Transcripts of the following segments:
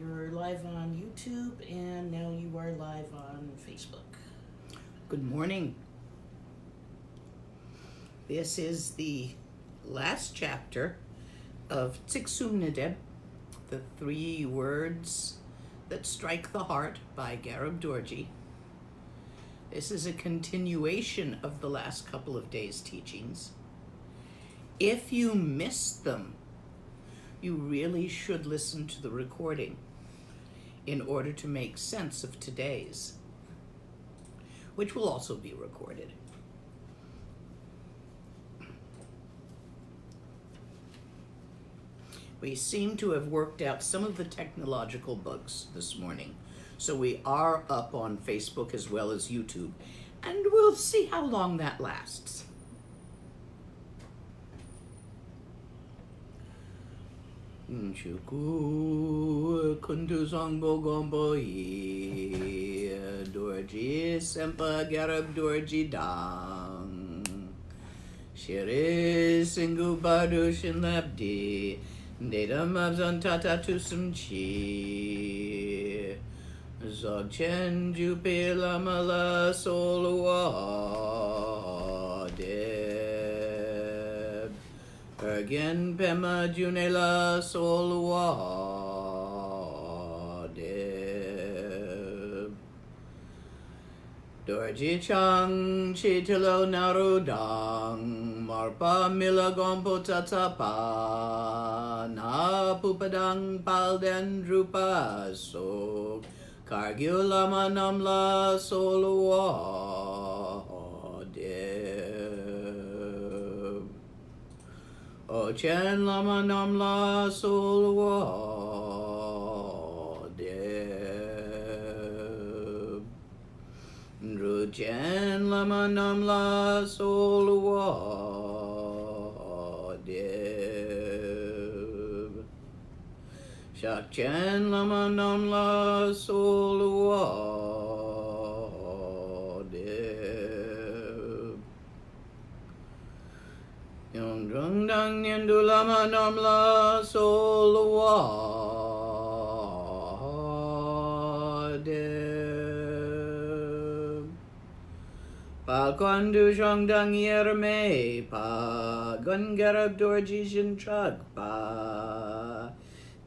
You're live on YouTube and now you are live on Facebook. Good morning. This is the last chapter of Tziksum Nedeb, the 3 words that strike the heart by Garib Dorji. This is a continuation of the last couple of days' teachings. If you missed them, you really should listen to the recording in order to make sense of today's, which will also be recorded. We seem to have worked out some of the technological bugs this morning, so we are up on Facebook as well as YouTube, and we'll see how long that lasts. Chuku kuntu sangbo gombo yi dorji sempa garab dorji dang shiri singu bardu shin labdi data mabzan tata tusum chi zog chen jupe lamala solwa de Again, Pema Junela Solwa de Dorji Chang Chitilo Narudang Marpa Mila Gompo Tatapa Na Pupadang Palden Drupa So Kargulama Namla Solwa de O Chen Lama Namla Solwa de Ru Chen Lama Namla Solwa de Shak Chen Lama Namla Solwa de Yung Drung Dang Nyen Du Lama Namla Solwa de Pa Kwan Du Shong Dang Yer Me Pa Gun Garab Dorji Shin Trug Pa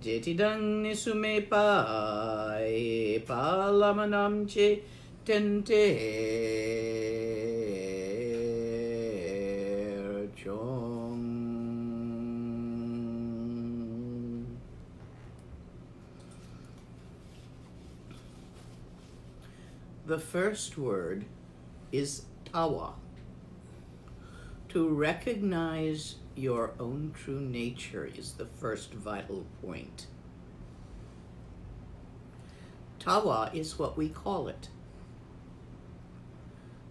Jeti Dang Nisume Pa E Pa Lama Nam Che Tente The first word is tawa. To recognize your own true nature is the first vital point. Tawa is what we call it.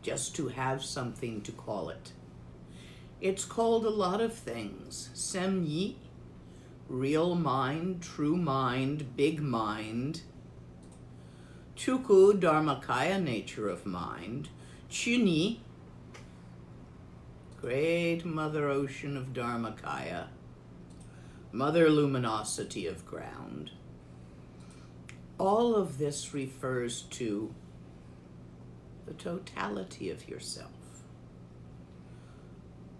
Just to have something to call it. It's called a lot of things. Semyi, real mind, true mind, big mind. Chuku, Dharmakaya, nature of mind. Chuni, great mother ocean of Dharmakaya. Mother luminosity of ground. All of this refers to the totality of yourself.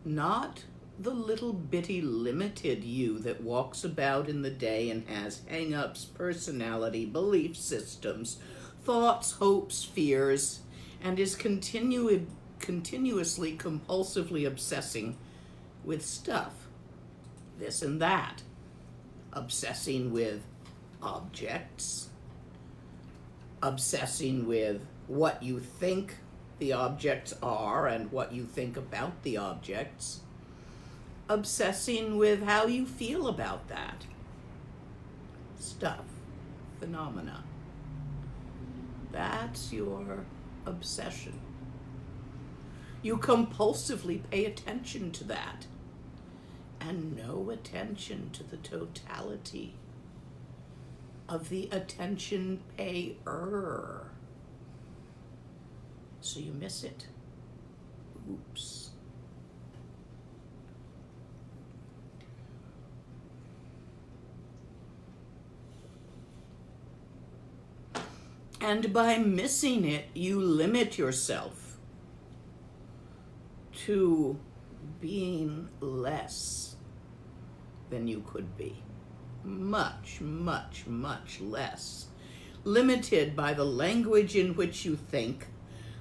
Not the little bitty limited you that walks about in the day and has hang-ups, personality, belief systems, thoughts, hopes, fears, and is continuously, compulsively obsessing with stuff, this and that, obsessing with objects, obsessing with what you think the objects are and what you think about the objects, obsessing with how you feel about that stuff, phenomena. That's your obsession. You compulsively pay attention to that and no attention to the totality of the attention payer. So you miss it. Oops. And by missing it, you limit yourself to being less than you could be. Much, much, much less. Limited by the language in which you think,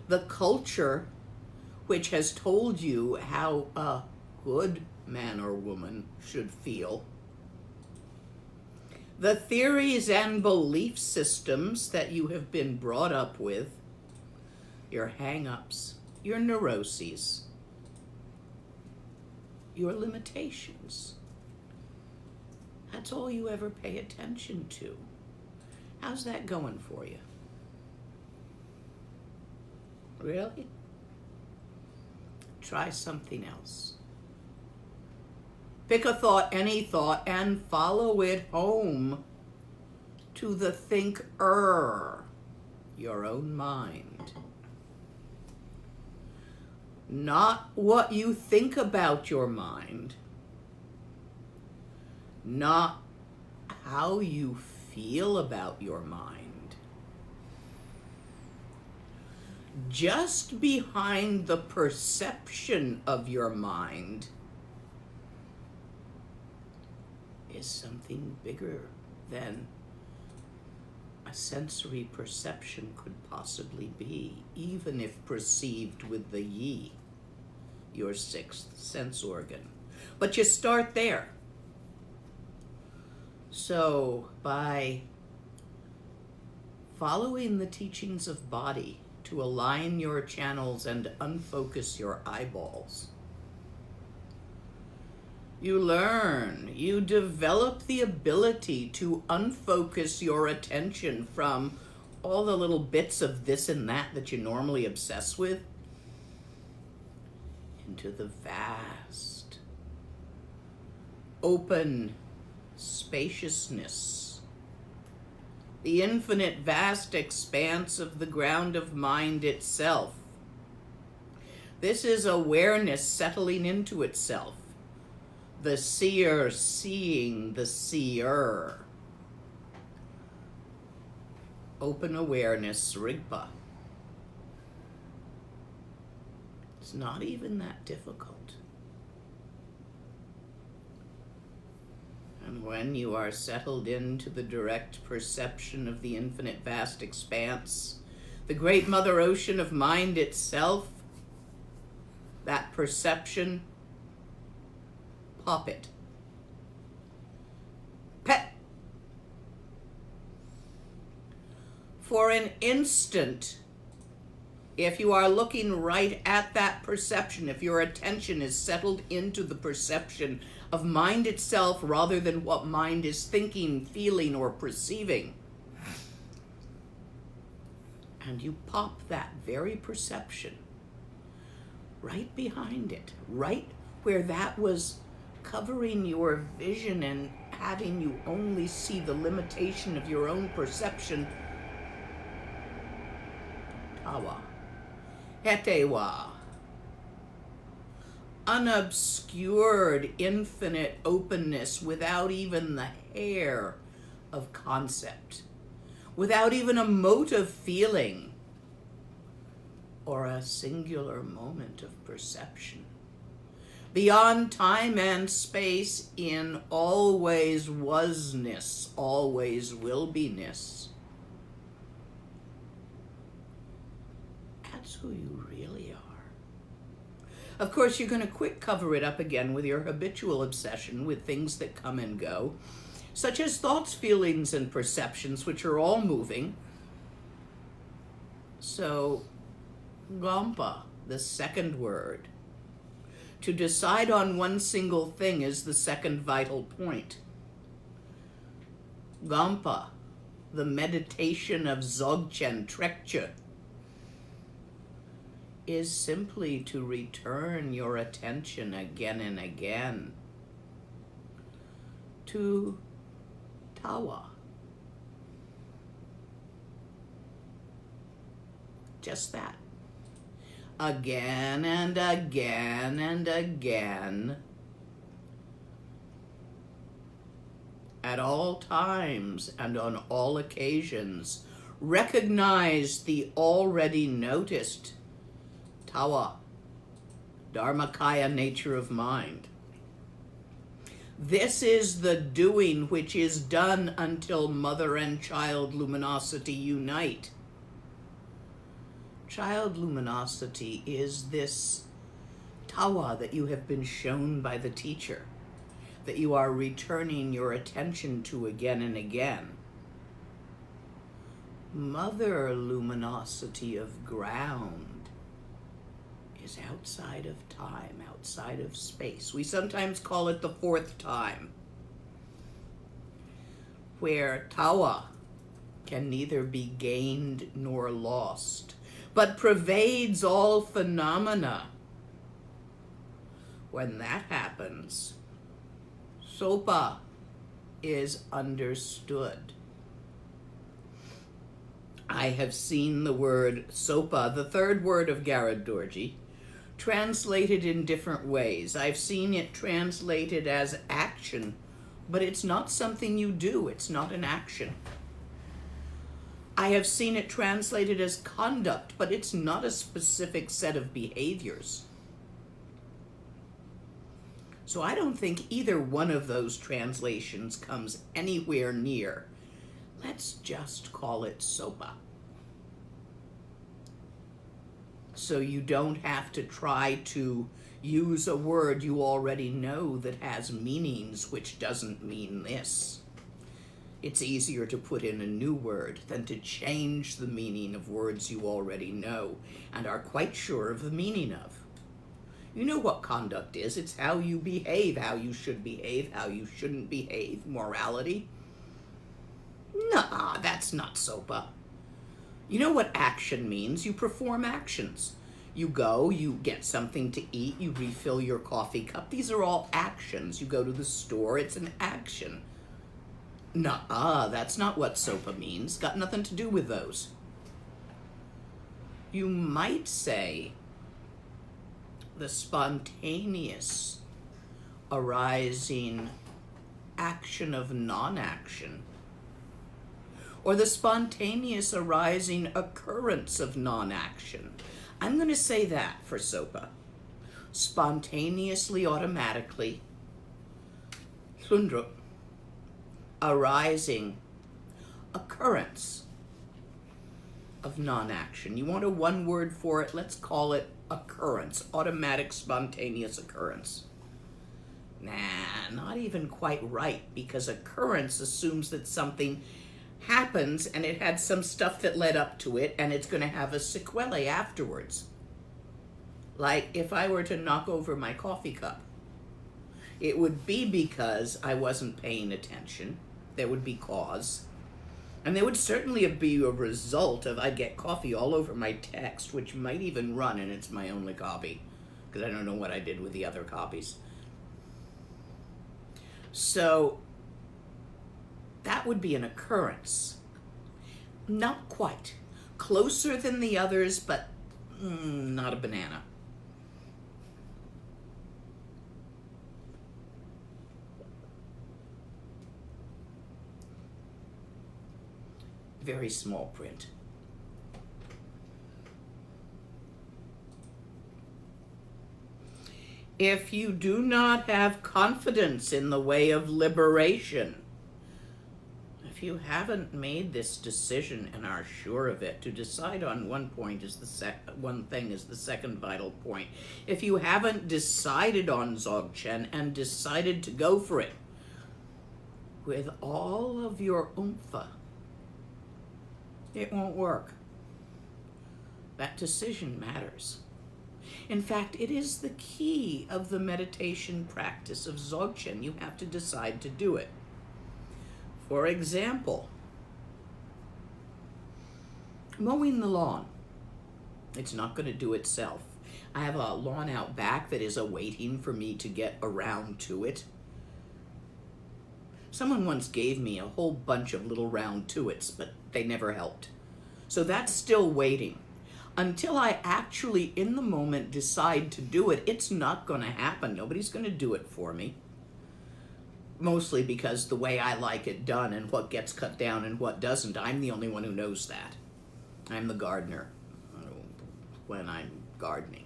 the culture which has told you how a good man or woman should feel, the theories and belief systems that you have been brought up with, your hang-ups, your neuroses, your limitations. That's all you ever pay attention to. How's that going for you? Really? Try something else. Pick a thought, any thought, and follow it home to the thinker, your own mind. Not what you think about your mind, not how you feel about your mind. Just behind the perception of your mind is something bigger than a sensory perception could possibly be, even if perceived with the yi, your sixth sense organ. But you start there. So by following the teachings of body to align your channels and unfocus your eyeballs, you learn, you develop the ability to unfocus your attention from all the little bits of this and that you normally obsess with into the vast, open spaciousness, the infinite vast expanse of the ground of mind itself. This is awareness settling into itself. The seer seeing the seer. Open awareness, Rigpa. It's not even that difficult. And when you are settled into the direct perception of the infinite vast expanse, the great mother ocean of mind itself, that perception, pop it. Pet. For an instant, if you are looking right at that perception, if your attention is settled into the perception of mind itself rather than what mind is thinking, feeling, or perceiving, and you pop that very perception right behind it, right where that was covering your vision and having you only see the limitation of your own perception, tawa, hetewa, unobscured infinite openness without even the hair of concept, without even a motive feeling or a singular moment of perception. Beyond time and space, in always wasness, always will be-ness. That's who you really are. Of course, you're going to quick cover it up again with your habitual obsession with things that come and go, such as thoughts, feelings, and perceptions, which are all moving. So, Gampa, the second word. To decide on one single thing is the second vital point. Gampa, the meditation of Dzogchen Trekche, is simply to return your attention again and again to Tawa. Just that. Again and again and again. At all times and on all occasions, Recognize the already noticed tawa, dharmakaya nature of mind. This is the doing which is done until mother and child luminosity unite. Child luminosity is this tawa that you have been shown by the teacher, that you are returning your attention to again and again. Mother luminosity of ground is outside of time, outside of space. We sometimes call it the fourth time, where tawa can neither be gained nor lost, but pervades all phenomena. When that happens, sopa is understood. I have seen the word sopa, the third word of Garab Dorji, translated in different ways. I've seen it translated as action, but it's not something you do. It's not an action. I have seen it translated as conduct, but it's not a specific set of behaviors. So I don't think either one of those translations comes anywhere near. Let's just call it sopa. So you don't have to try to use a word you already know that has meanings which doesn't mean this. It's easier to put in a new word than to change the meaning of words you already know and are quite sure of the meaning of. You know what conduct is. It's how you behave, how you should behave, how you shouldn't behave, morality. Nuh-uh, that's not sopa. You know what action means? You perform actions. You go, you get something to eat, you refill your coffee cup. These are all actions. You go to the store, it's an action. Nuh-uh, that's not what sopa means. Got nothing to do with those. You might say the spontaneous arising action of non-action, or the spontaneous arising occurrence of non-action. I'm going to say that for sopa. Spontaneously, automatically, sundrup, arising occurrence of non-action. You want a one word for it? Let's call it occurrence, automatic, spontaneous occurrence. Nah, not even quite right, because occurrence assumes that something happens and it had some stuff that led up to it and it's going to have a sequelae afterwards. Like if I were to knock over my coffee cup, it would be because I wasn't paying attention. There would be cause. And there would certainly be a result of I'd get coffee all over my text, which might even run, and it's my only copy, because I don't know what I did with the other copies. So that would be an occurrence. Not quite. Closer than the others, but not a banana. Very small print. If you do not have confidence in the way of liberation, if you haven't made this decision and are sure of it, to decide on one point is one thing is the second vital point. If you haven't decided on Dzogchen and decided to go for it with all of your oomph, it won't work. That decision matters. In fact, it is the key of the meditation practice of Dzogchen. You have to decide to do it. For example, mowing the lawn. It's not going to do itself. I have a lawn out back that is awaiting for me to get around to it. Someone once gave me a whole bunch of little round to-its, but they never helped. So that's still waiting. Until I actually, in the moment, decide to do it, it's not going to happen. Nobody's going to do it for me. mostly because the way I like it done and what gets cut down and what doesn't, I'm the only one who knows that. I'm the gardener when I'm gardening.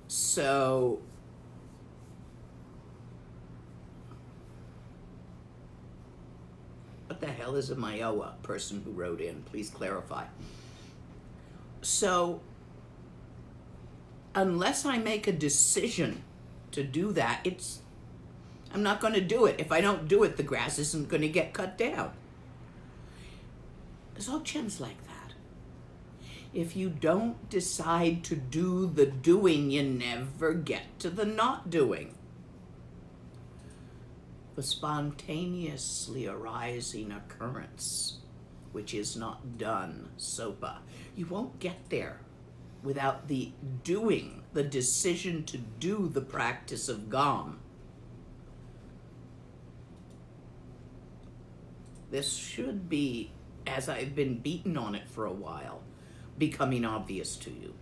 So what the hell is a Myoa? Person who wrote in, please clarify. So unless I make a decision to do that, I'm not going to do it. If I don't do it, the grass isn't going to get cut down. Dzogchen's like that. If you don't decide to do the doing, you never get to the not doing. The spontaneously arising occurrence, which is not done, sopa. You won't get there without the doing, the decision to do the practice of Gom. This should be, as I've been beaten on it for a while, becoming obvious to you.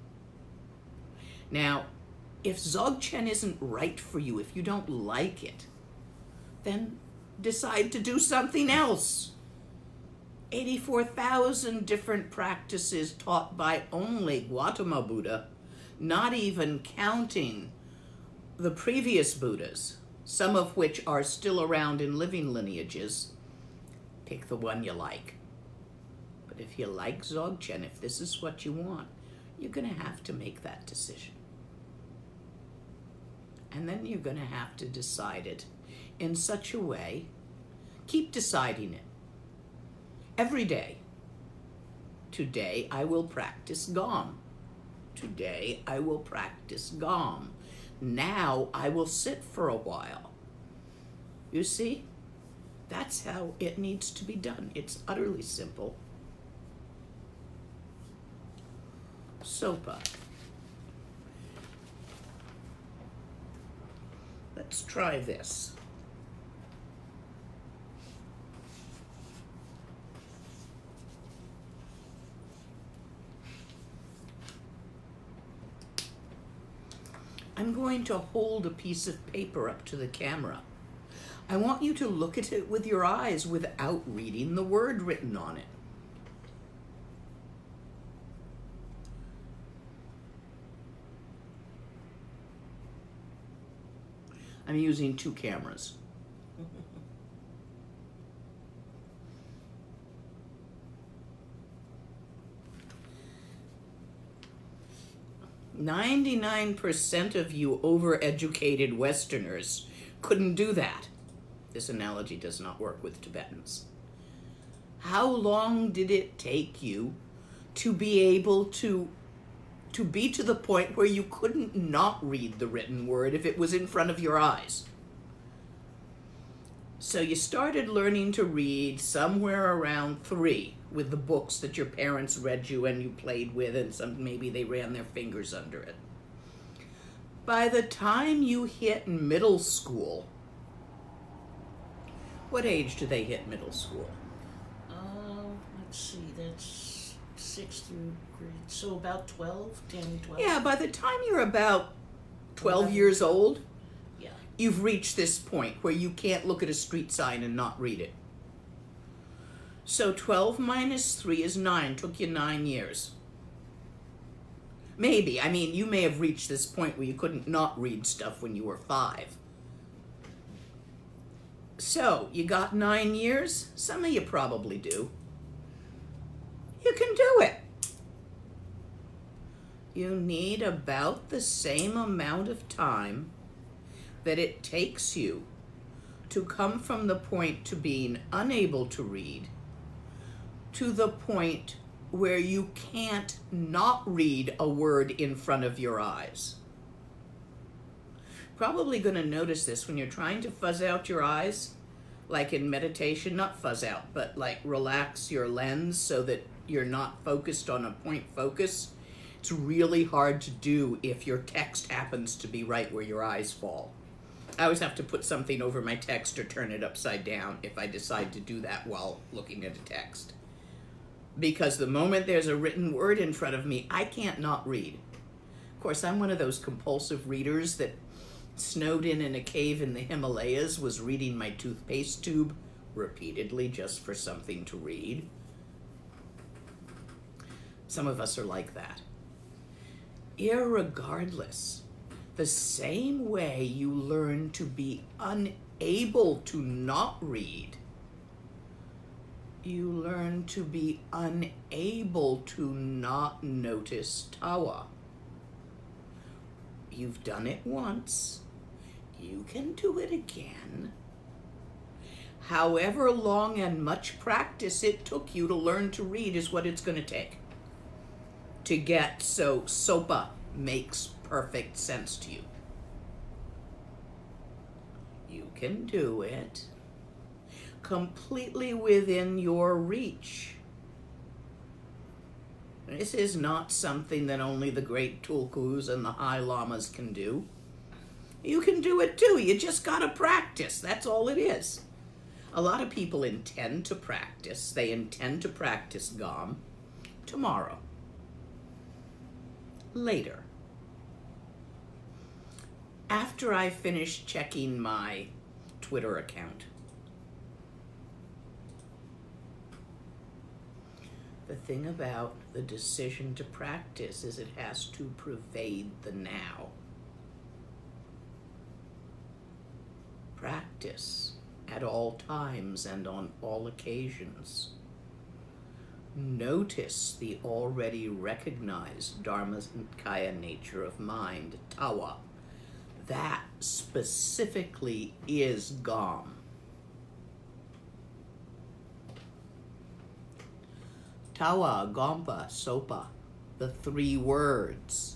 Now, if Dzogchen isn't right for you, if you don't like it, then decide to do something else. 84,000 different practices taught by only Gautama Buddha, not even counting the previous Buddhas, some of which are still around in living lineages. Pick the one you like. But if you like Dzogchen, if this is what you want, you're going to have to make that decision. And then you're going to have to decide it in such a way, keep deciding it. Every day. Today I will practice Gom. Today I will practice Gom. Now I will sit for a while. You see? That's how it needs to be done. It's utterly simple. Sopa. Let's try this. I'm going to hold a piece of paper up to the camera. I want you to look at it with your eyes without reading the word written on it. I'm using 2 cameras. 99% of you overeducated Westerners couldn't do that. This analogy does not work with Tibetans. How long did it take you to be able to be to the point where you couldn't not read the written word if it was in front of your eyes? So you started learning to read somewhere around 3 with the books that your parents read you and you played with, and maybe they ran their fingers under it. By the time you hit middle school, what age do they hit middle school? Let's see, that's 6th through grade, so about 12, 10, 12. Yeah, by the time you're about 12 years old, yeah, you've reached this point where you can't look at a street sign and not read it. So 12 minus 3 is 9. Took you 9 years. Maybe. I mean, you may have reached this point where you couldn't not read stuff when you were 5. So, you got 9 years? Some of you probably do. You can do it. You need about the same amount of time that it takes you to come from the point to being unable to read to the point where you can't not read a word in front of your eyes. Probably going to notice this when you're trying to fuzz out your eyes, like in meditation, not fuzz out, but like relax your lens so that you're not focused on a point focus. It's really hard to do if your text happens to be right where your eyes fall. I always have to put something over my text or turn it upside down if I decide to do that while looking at a text. Because the moment there's a written word in front of me, I can't not read. Of course, I'm one of those compulsive readers that snowed in a cave in the Himalayas, was reading my toothpaste tube repeatedly just for something to read. Some of us are like that. Irregardless, the same way you learn to be unable to not read, you learn to be unable to not notice tawa. You've done it once. You can do it again. However long and much practice it took you to learn to read is what it's going to take to get so sopa makes perfect sense to you. You can do it completely within your reach. This is not something that only the great tulkus and the high lamas can do. You can do it too. You just gotta practice. That's all it is. A lot of people intend to practice. They intend to practice GOM tomorrow. Later. After I finish checking my Twitter account. The thing about the decision to practice is it has to pervade the now. Practice at all times and on all occasions. Notice the already recognized Dharmakaya nature of mind, tawa. That specifically is GOM. Tawa, Gompa, Sopa, the three words.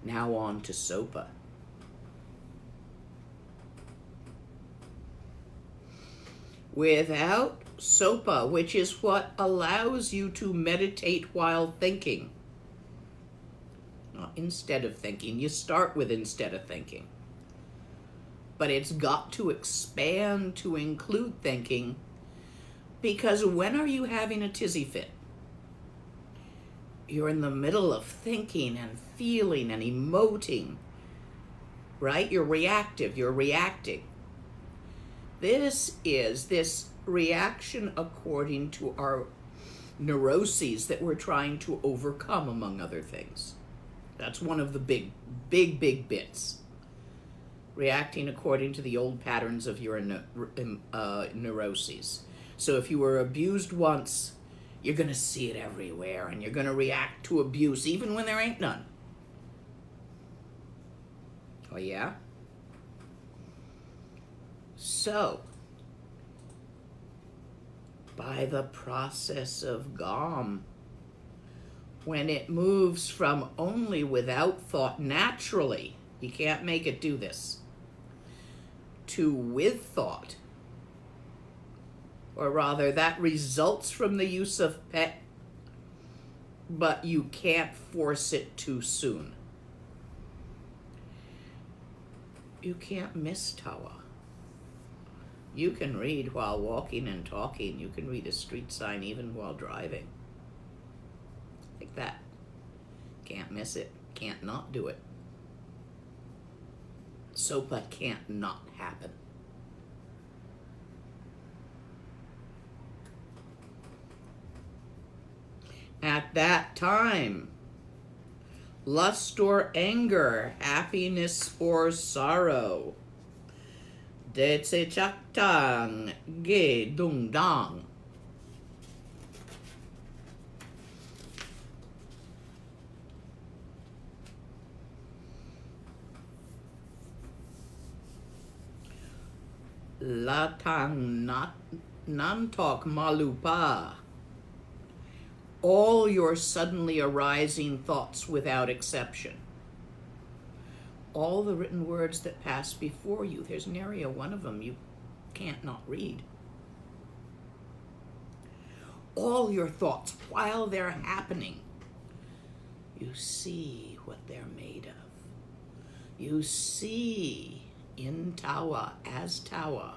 Now on to Sopa. Without Sopa, which is what allows you to meditate while thinking. Not instead of thinking. You start with instead of thinking. But it's got to expand to include thinking, because when are you having a tizzy fit? You're in the middle of thinking and feeling and emoting, right? You're reactive, you're reacting. This is this reaction according to our neuroses that we're trying to overcome, among other things. That's one of the big bits. Reacting according to the old patterns of your neuroses. So if you were abused once, you're going to see it everywhere, and you're going to react to abuse even when there ain't none. Oh, yeah? So, by the process of GOM, when it moves from only without thought naturally, you can't make it do this, to with thought, or rather that results from the use of pet, but you can't force it too soon. You can't miss tawa. You can read while walking and talking. You can read a street sign even while driving. Like that. Can't miss it. Can't not do it. Sopa can't not happen. At that time, lust or anger, happiness or sorrow, de tse chak tang, ge dung dang. La tang not nantok malupa. All your suddenly arising thoughts without exception. All the written words that pass before you. There's nary a one of them you can't not read. All your thoughts while they're happening. You see what they're made of. You see in tawa, as tawa,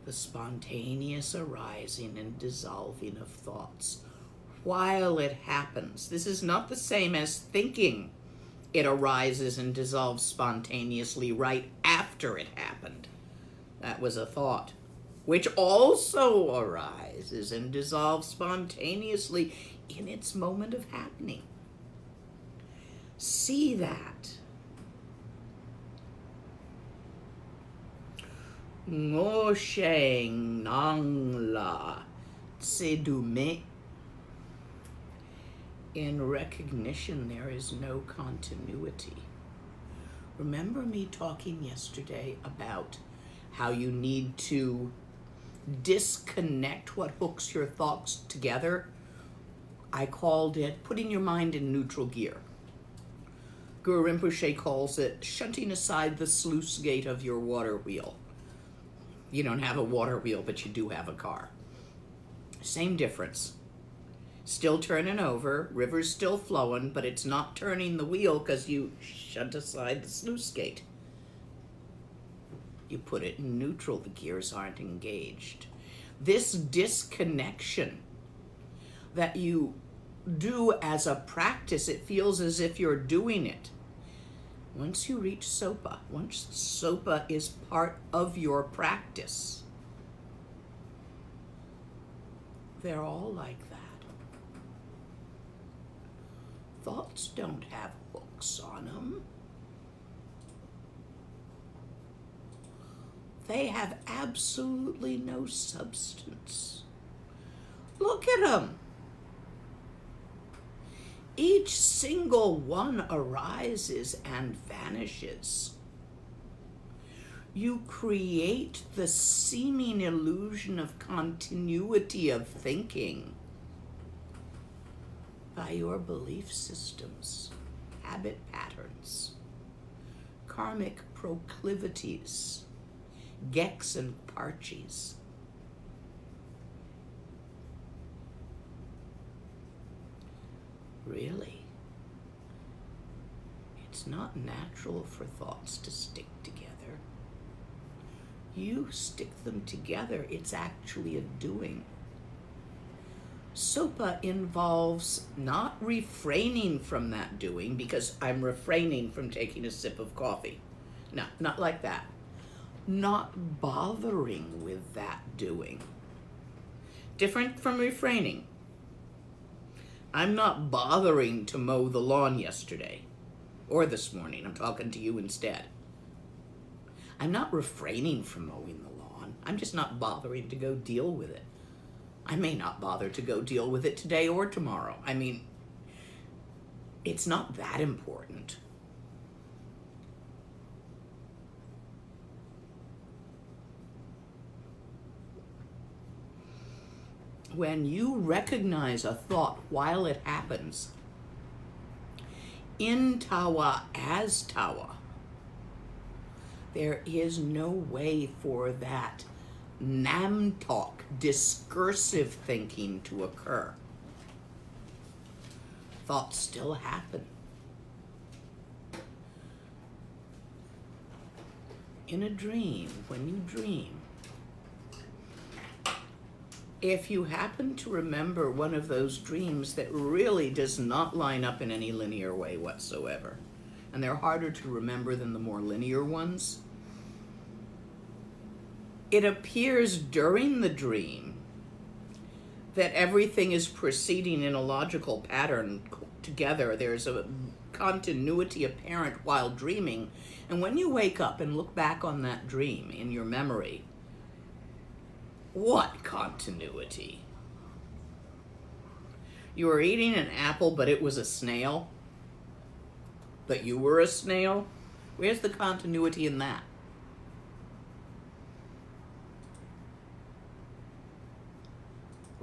the spontaneous arising and dissolving of thoughts while it happens. This is not the same as thinking it arises and dissolves spontaneously right after it happened. That was a thought, which also arises and dissolves spontaneously in its moment of happening. See that. Ngo sheng nang la tsedume. In recognition, there is no continuity. Remember me talking yesterday about how you need to disconnect what hooks your thoughts together? I called it putting your mind in neutral gear. Guru Rinpoche calls it shunting aside the sluice gate of your water wheel. You don't have a water wheel, but you do have a car. Same difference. Still turning over, river's still flowing, but it's not turning the wheel because you shunt aside the sluice gate. You put it in neutral, the gears aren't engaged. This disconnection that you do as a practice, it feels as if you're doing it. Once you reach Sopa, once Sopa is part of your practice, they're all like that. Thoughts don't have hooks on them. They have absolutely no substance. Look at them. Each single one arises and vanishes. You create the seeming illusion of continuity of thinking by your belief systems, habit patterns, karmic proclivities, geks and parchis. Really, it's not natural for thoughts to stick together. You stick them together, it's actually a doing. Sopa involves not refraining from that doing because I'm refraining from taking a sip of coffee. No, not like that. Not bothering with that doing. Different from refraining. I'm not bothering to mow the lawn yesterday or this morning. I'm talking to you instead. I'm not refraining from mowing the lawn. I'm just not bothering to go deal with it. I may not bother to go deal with it today or tomorrow. I mean, it's not that important. When you recognize a thought while it happens, in Tawa as Tawa, there is no way for that Namtok, discursive thinking to occur. Thoughts still happen. In a dream, when you dream, if you happen to remember one of those dreams that really does not line up in any linear way whatsoever, and they're harder to remember than the more linear ones, it appears during the dream that everything is proceeding in a logical pattern together. There's a continuity apparent while dreaming. And when you wake up and look back on that dream in your memory, what continuity? You were eating an apple, but it was a snail? But you were a snail? Where's the continuity in that?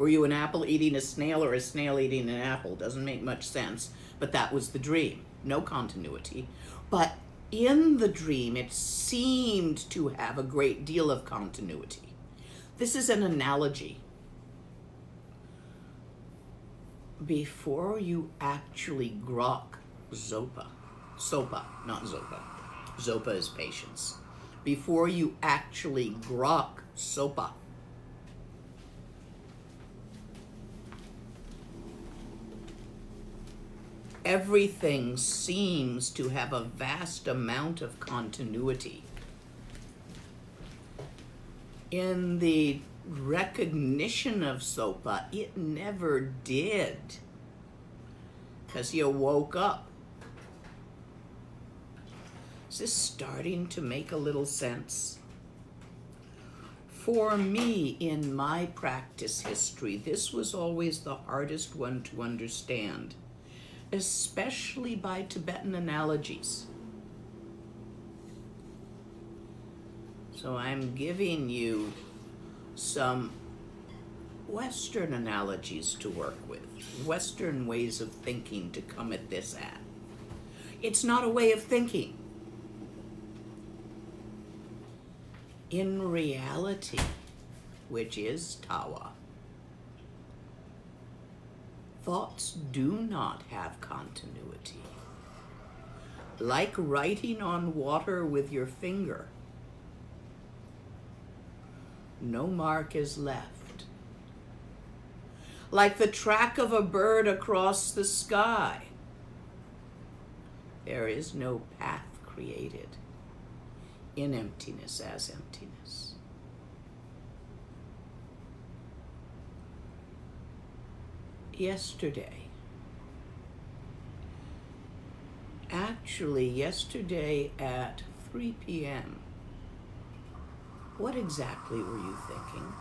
Were you an apple eating a snail or a snail eating an apple? Doesn't make much sense, but that was the dream. No continuity. But in the dream, it seemed to have a great deal of continuity. This is an analogy. Before you actually grok Sopa, not Zopa. Zopa is patience. Before you actually grok Sopa, everything seems to have a vast amount of continuity. In the recognition of Sopa, it never did, because you woke up. Is this starting to make a little sense? For me, in my practice history, this was always the hardest one to understand, especially by Tibetan analogies. So I'm giving you some Western analogies to work with, Western ways of thinking to come at this at. It's not a way of thinking. In reality, which is Tawa, thoughts do not have continuity. Like writing on water with your finger, no mark is left. Like the track of a bird across the sky, there is no path created in emptiness as emptiness. Yesterday at 3 p.m., what exactly were you thinking?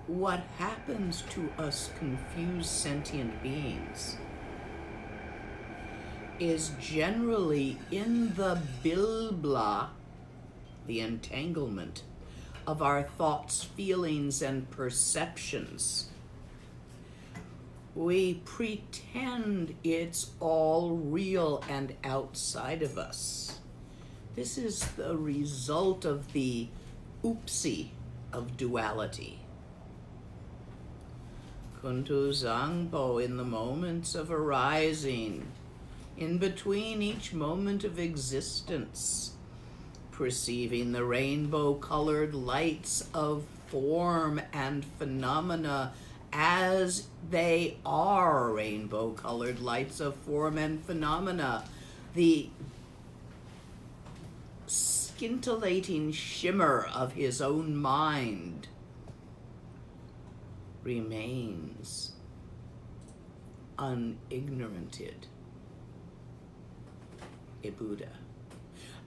What happens to us confused sentient beings is generally in the bilbla, the entanglement of our thoughts, feelings, and perceptions. We pretend it's all real and outside of us. This is the result of the oopsie of duality. Kuntu Zangpo, in the moments of arising, in between each moment of existence, perceiving the rainbow-colored lights of form and phenomena as they are rainbow-colored lights of form and phenomena. The scintillating shimmer of his own mind remains unignoranted. A Buddha.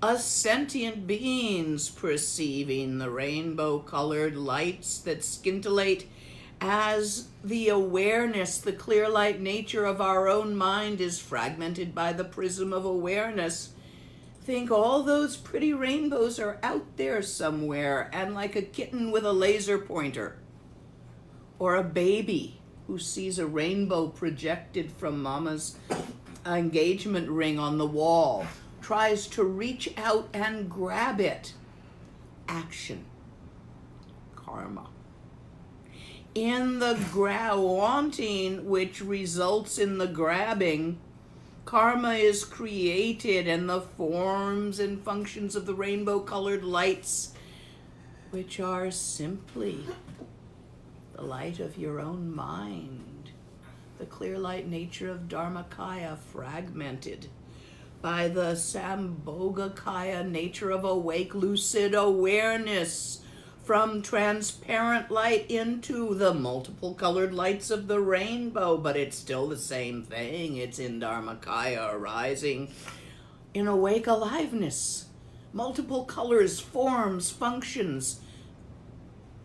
Us sentient beings perceiving the rainbow-colored lights that scintillate as the awareness, the clear light nature of our own mind is fragmented by the prism of awareness. Think all those pretty rainbows are out there somewhere, and like a kitten with a laser pointer, or a baby who sees a rainbow projected from mama's engagement ring on the wall, tries to reach out and grab it. Action. Karma. In the wanting, which results in the grabbing, karma is created, and the forms and functions of the rainbow-colored lights, which are simply the light of your own mind, the clear light nature of Dharmakaya fragmented by the Sambhogakaya nature of awake lucid awareness, from transparent light into the multiple colored lights of the rainbow, but it's still the same thing. It's in Dharmakaya arising in awake aliveness. Multiple colors, forms, functions.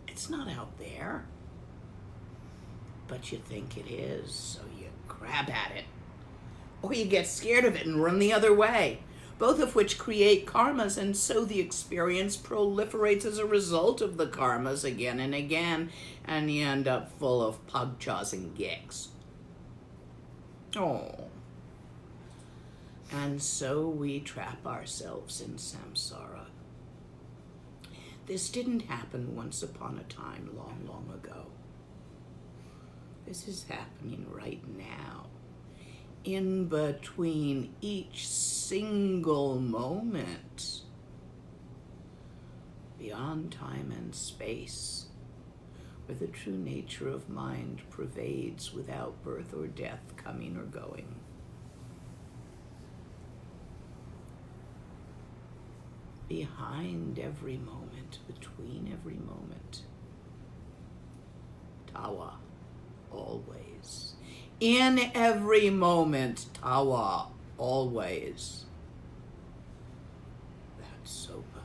It's not out there, but you think it is, so you grab at it. Or you get scared of it and run the other way, both of which create karmas, and so the experience proliferates as a result of the karmas again and again, and you end up full of pugchaws and gigs. Oh. And so we trap ourselves in samsara. This didn't happen once upon a time long, long ago. This is happening right now. In between each single moment, beyond time and space, where the true nature of mind pervades without birth or death, coming or going. Behind every moment, between every moment, Tawa, always. In every moment, Tawa, always. That's Sopa.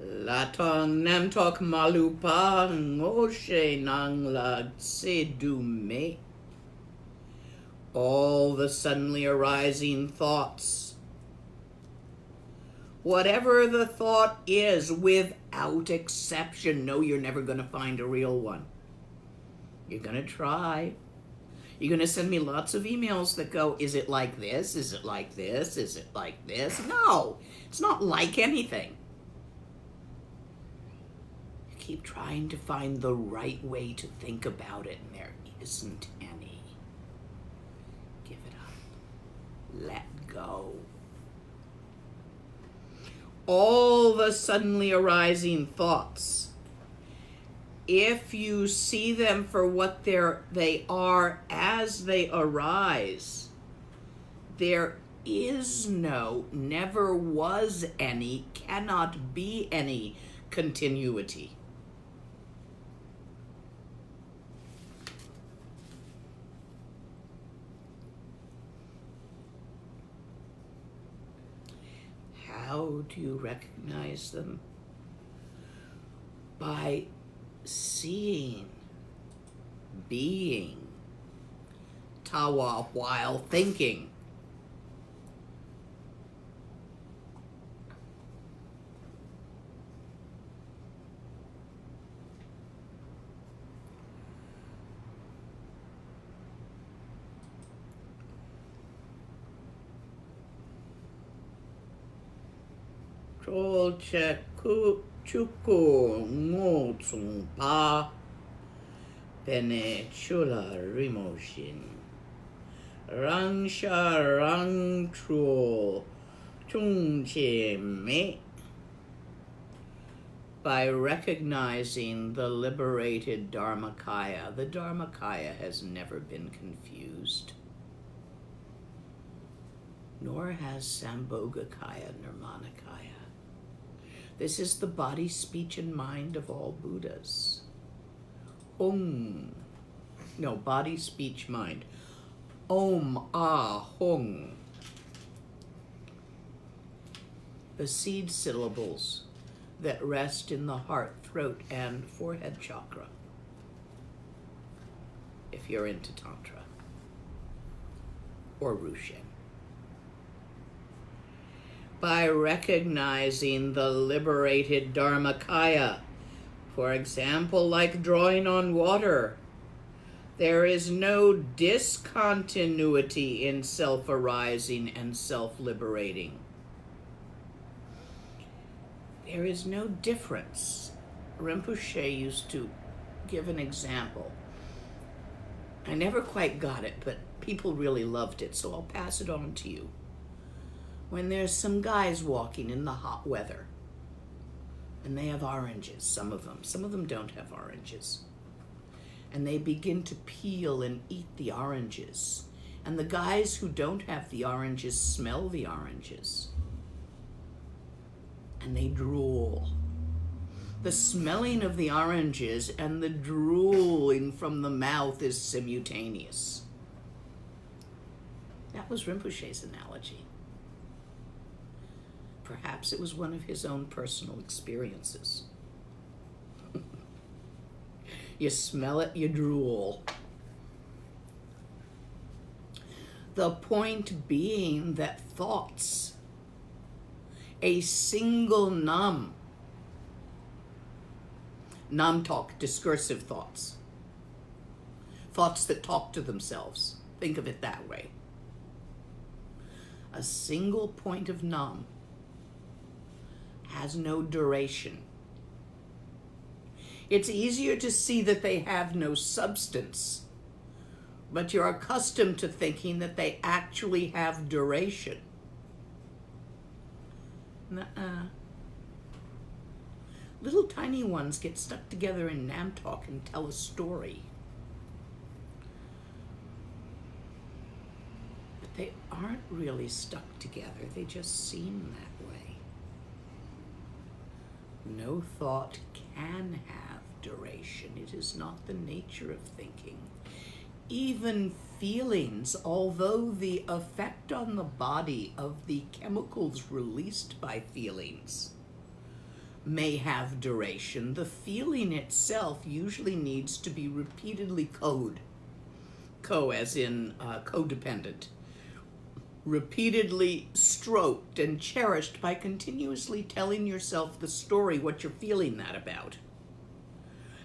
Latong namtok malupa ngoshe nang la tsedume. All the suddenly arising thoughts, whatever the thought is, without exception. No, you're never going to find a real one. You're going to try. You're going to send me lots of emails that go, is it like this? Is it like this? Is it like this? No, it's not like anything. You keep trying to find the right way to think about it, and there isn't any. Give it up. Let go. All the suddenly arising thoughts, if you see them for what they are as they arise, there is no, never was any, cannot be any continuity. How do you recognize them? By seeing, being, Tawa while thinking. Cholche chuko ngotsung pa pene chula rimoshin rangsha rang chuo chung che me. By recognizing the liberated Dharmakaya, the Dharmakaya has never been confused, nor has Sambhogakaya, Nirmanakaya. This is the body, speech, and mind of all Buddhas. Body, speech, mind. Om, ah, hung. The seed syllables that rest in the heart, throat, and forehead chakra, if you're into Tantra or Rushen. By recognizing the liberated Dharmakaya, for example, like drawing on water, there is no discontinuity in self-arising and self-liberating. There is no difference. Rinpoche used to give an example. I never quite got it, but people really loved it, so I'll pass it on to you. When there's some guys walking in the hot weather, and they have oranges, some of them don't have oranges, and they begin to peel and eat the oranges, and the guys who don't have the oranges smell the oranges, and they drool. The smelling of the oranges and the drooling from the mouth is simultaneous. That was Rinpoche's analogy. Perhaps it was one of his own personal experiences. You smell it, you drool. The point being that thoughts, a single nam talk, discursive thoughts that talk to themselves. Think of it that way. A single point of nam has no duration. It's easier to see that they have no substance, but you're accustomed to thinking that they actually have duration. Nuh-uh. Little tiny ones get stuck together in Namtalk and tell a story. But they aren't really stuck together. They just seem that way. No thought can have duration. It is not the nature of thinking. Even feelings, although the effect on the body of the chemicals released by feelings may have duration, the feeling itself usually needs to be repeatedly as in codependent, repeatedly stroked and cherished by continuously telling yourself the story what you're feeling that about.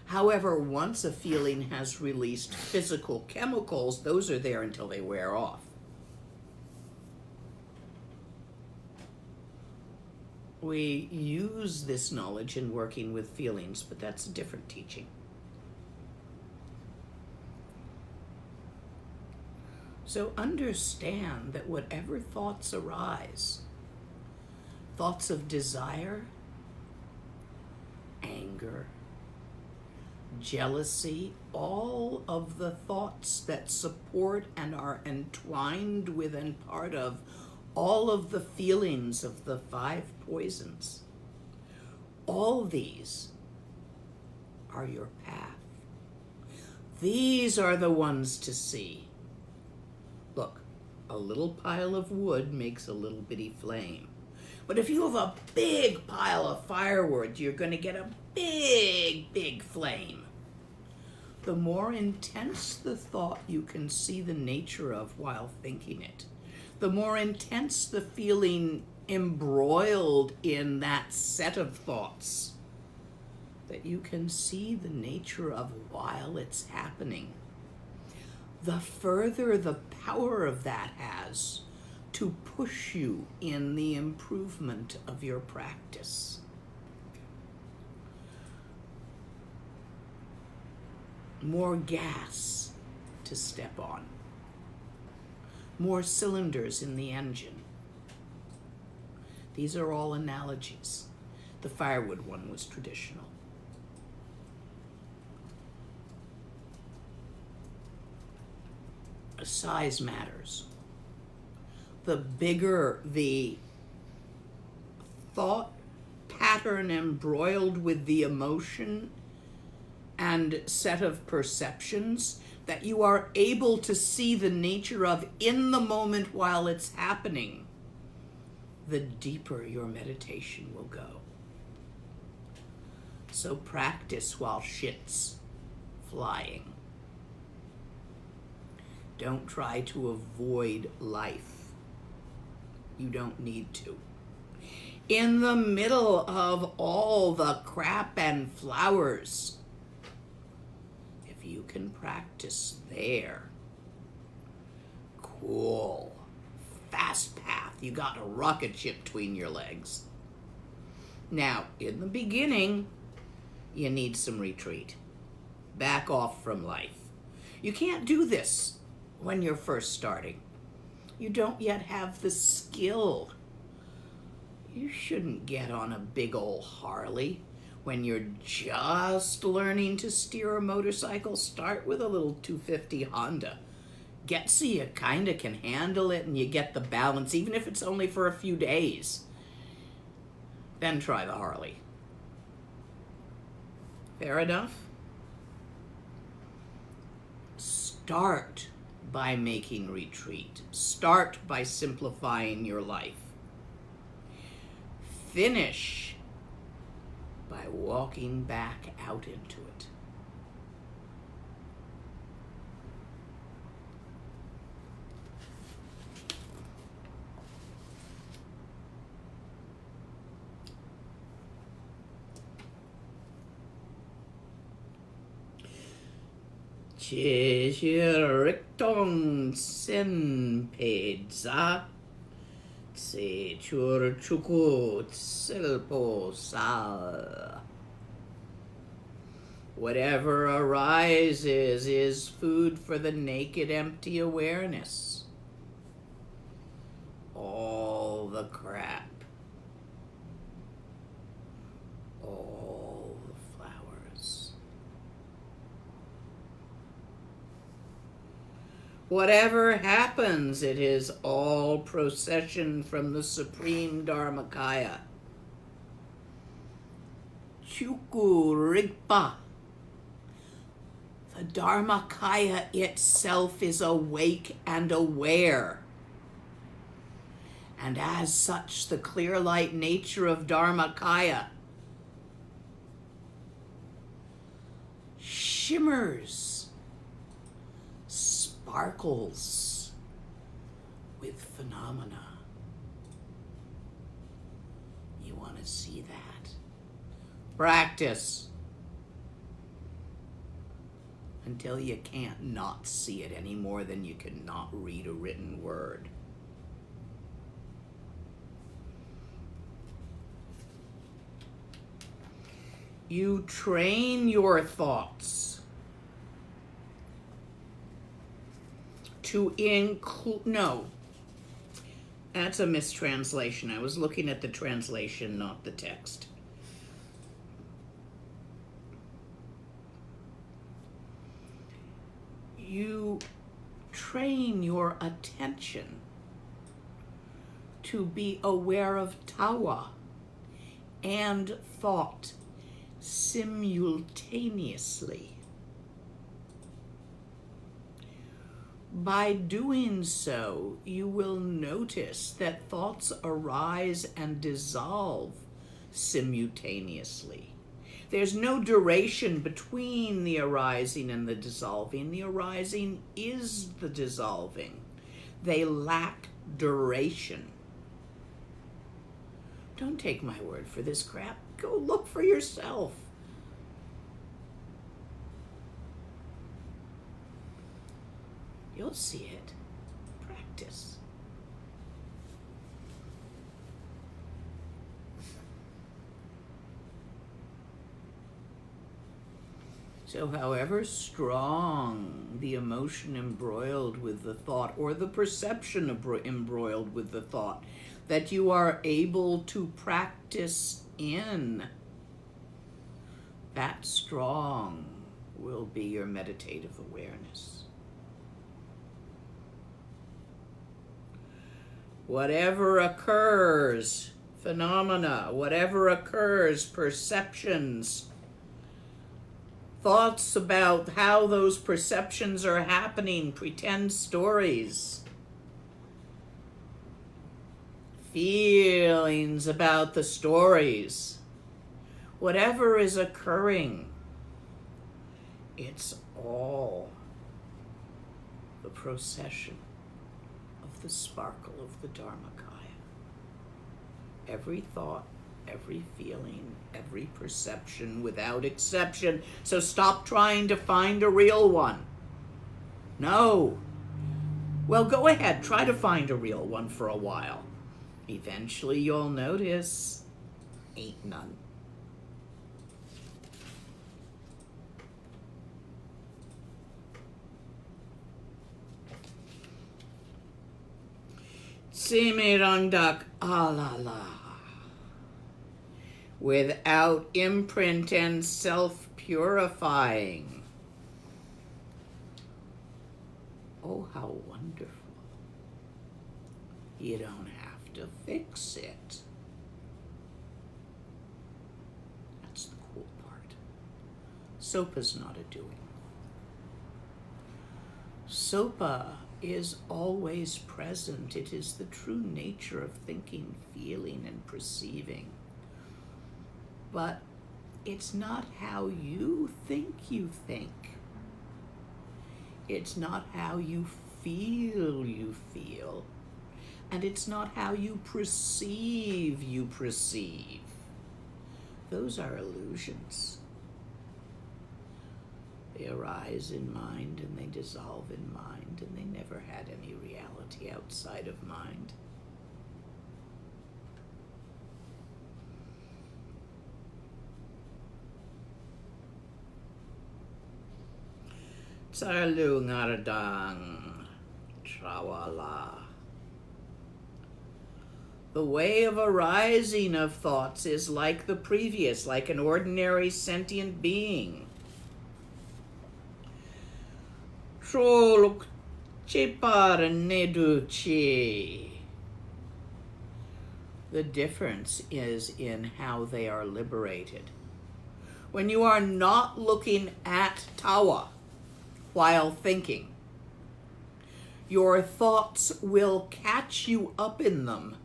However, once a feeling has released physical chemicals, those are there until they wear off. We use this knowledge in working with feelings, but that's a different teaching. So understand that whatever thoughts arise, thoughts of desire, anger, jealousy, all of the thoughts that support and are entwined with and part of all of the feelings of the 5 poisons, all these are your path. These are the ones to see. Look, a little pile of wood makes a little bitty flame. But if you have a big pile of firewood, you're going to get a big, big flame. The more intense the thought you can see the nature of while thinking it, the more intense the feeling embroiled in that set of thoughts that you can see the nature of while it's happening, the further the power of that has to push you in the improvement of your practice. More gas to step on. More cylinders in the engine. These are all analogies. The firewood one was traditional. Size matters. The bigger the thought pattern embroiled with the emotion and set of perceptions that you are able to see the nature of in the moment while it's happening, the deeper your meditation will go. So practice while shit's flying. Don't try to avoid life. You don't need to. In the middle of all the crap and flowers, if you can practice there, cool, fast path. You got a rocket ship between your legs. Now, in the beginning, you need some retreat. Back off from life. You can't do this when you're first starting. You don't yet have the skill. You shouldn't get on a big old Harley when you're just learning to steer a motorcycle. Start with a little 250 Honda. Get so you kind of can handle it and you get the balance, even if it's only for a few days. Then try the Harley. Fair enough? Start by making retreat. Start by simplifying your life. Finish by walking back out into it. Chiricton senpedza, se churchukut selpo sal. Whatever arises is food for the naked, empty awareness. All the crap. All the flowers. Whatever happens, it is all procession from the Supreme Dharmakaya. Chuku Rigpa. The Dharmakaya itself is awake and aware. And as such, the clear light nature of Dharmakaya shimmers, sparkles with phenomena. You want to see that? Practice until you can't not see it any more than you can not read a written word. You train your thoughts to include, no, that's a mistranslation. I was looking at the translation, not the text. You train your attention to be aware of tawa and thought simultaneously. By doing so, you will notice that thoughts arise and dissolve simultaneously. There's no duration between the arising and the dissolving. The arising is the dissolving. They lack duration. Don't take my word for this crap. Go look for yourself. You'll see it. Practice. So however strong the emotion embroiled with the thought, or the perception embroiled with the thought, that you are able to practice in, that strong will be your meditative awareness. Whatever occurs, phenomena, whatever occurs, perceptions, thoughts about how those perceptions are happening, pretend stories, feelings about the stories, whatever is occurring, it's all the procession of the sparkle of the Dharmakaya. Every thought, every feeling, every perception without exception. So stop trying to find a real one. No. Well, go ahead, try to find a real one for a while. Eventually you'll notice ain't none. Simirangdak alala. Without imprint and self-purifying. Oh, how wonderful. You don't have to fix it. That's the cool part. Sopa's not a doing. Sopa is always present. It is the true nature of thinking, feeling, and perceiving. But it's not how you think you think. It's not how you feel. And it's not how you perceive you perceive. Those are illusions. They arise in mind and they dissolve in mind, and they never had any reality outside of mind. Sarlungaradang Trawala. The way of arising of thoughts is like the previous, like an ordinary sentient being. Troluk Chipar Neduchi. The difference is in how they are liberated. When you are not looking at Tawa while thinking, your thoughts will catch you up in them,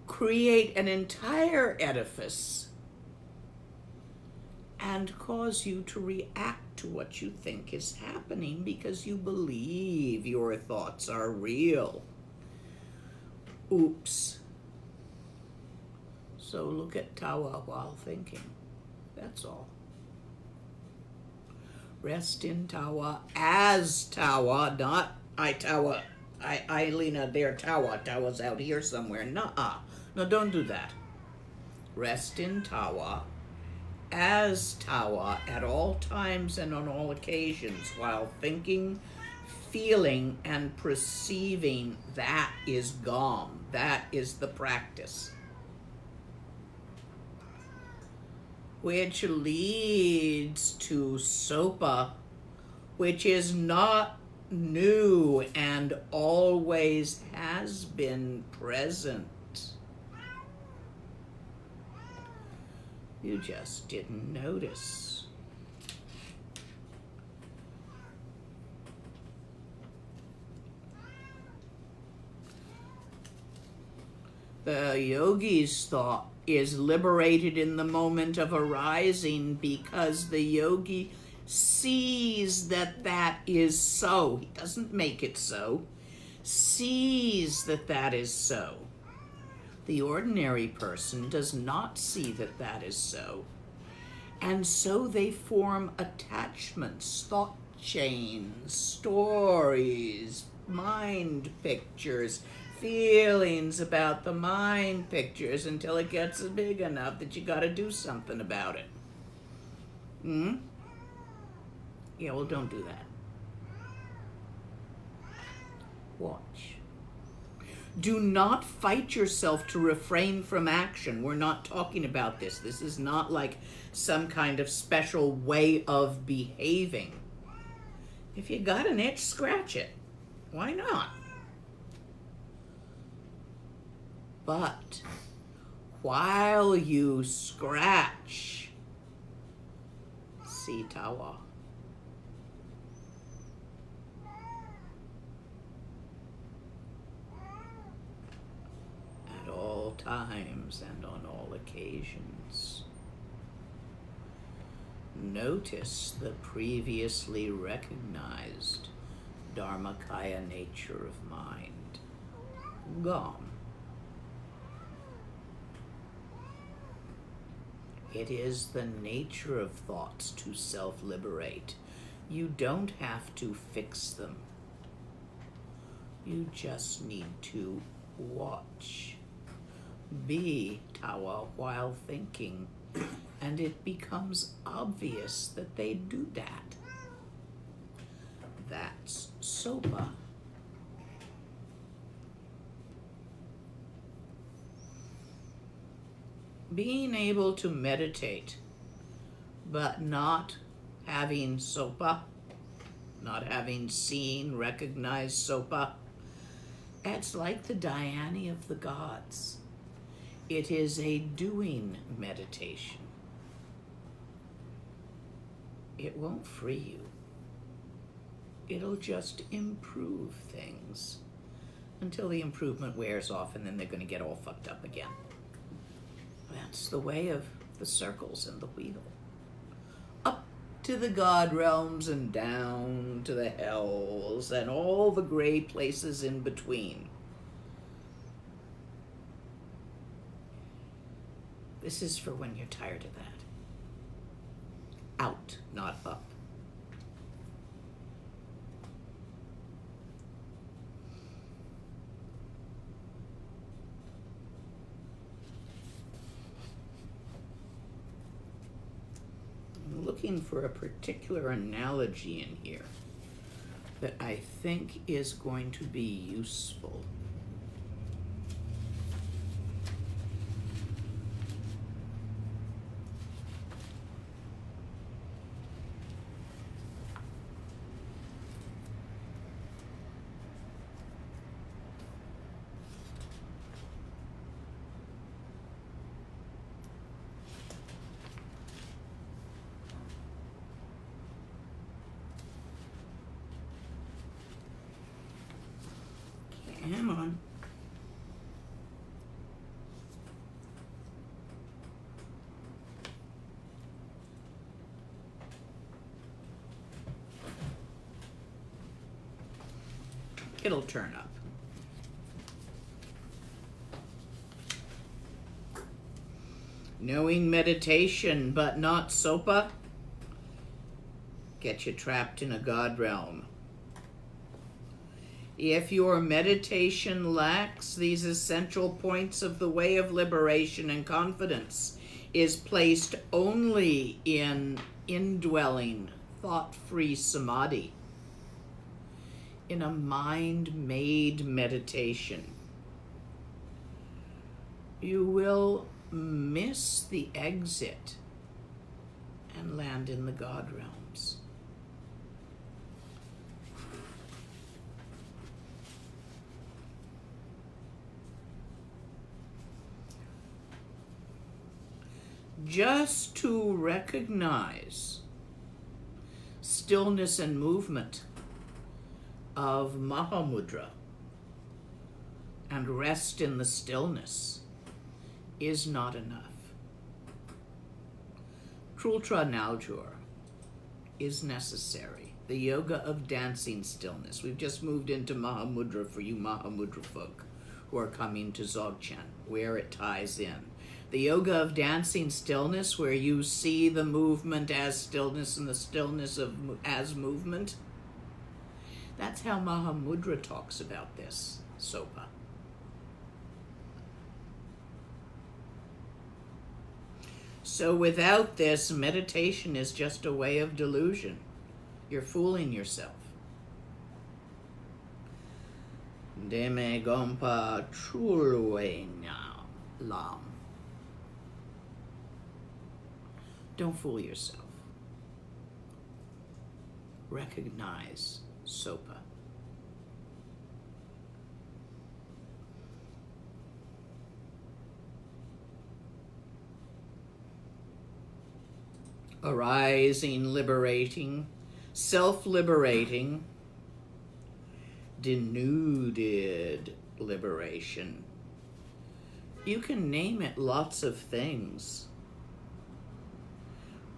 create an entire edifice, and cause you to react to what you think is happening because you believe your thoughts are real. Oops. So look at Tawa while thinking. That's all. Rest in Tawa as Tawa, not I Tawa. Lena, there Tawa. Tawa's out here somewhere. Nuh-uh. No, don't do that. Rest in Tawa as Tawa at all times and on all occasions while thinking, feeling, and perceiving. That is Gom. That is the practice. Which leads to Sopa, which is not new and always has been present. You just didn't notice. The yogi's thought is liberated in the moment of arising because the yogi sees that that is so. He doesn't make it so. Sees that that is so. The ordinary person does not see that that is so. And so they form attachments, thought chains, stories, mind pictures, feelings about the mind pictures until it gets big enough that you gotta do something about it. Yeah, well, don't do that. Watch. Do not fight yourself to refrain from action. We're not talking about this. This is not like some kind of special way of behaving. If you got an itch, scratch it. Why not? But while you scratch, see Tawa. At all times and on all occasions. Notice the previously recognized Dharmakaya nature of mind. Gone. It is the nature of thoughts to self-liberate. You don't have to fix them. You just need to watch. Be Tawa while thinking, and it becomes obvious that they do that. That's Sopa. Being able to meditate, but not having Sopa, not having seen, recognized Sopa, it's like the Dhyani of the gods. It is a doing meditation. It won't free you. It'll just improve things until the improvement wears off, and then they're going to get all fucked up again. That's the way of the circles and the wheel. Up to the God realms and down to the hells and all the gray places in between. This is for when you're tired of that. Out, not up. looking for a particular analogy in here that I think is going to be useful. Come on. It'll turn up. Knowing meditation but not sopa get you trapped in a god realm. If your meditation lacks these essential points of the way of liberation and confidence, is placed only in indwelling, thought-free samadhi, in a mind-made meditation, you will miss the exit and land in the God realms. Just to recognize stillness and movement of Mahamudra and rest in the stillness is not enough. Trultra Naljur is necessary. The yoga of dancing stillness. We've just moved into Mahamudra for you Mahamudra folk who are coming to Dzogchen, where it ties in. The yoga of dancing stillness, where you see the movement as stillness and the stillness as movement. That's how Mahamudra talks about this, Sopa. So without this, meditation is just a way of delusion. You're fooling yourself. Deme gompa chuluena lam. Don't fool yourself. Recognize Sopa. Arising, liberating, self-liberating, denuded liberation. You can name it lots of things,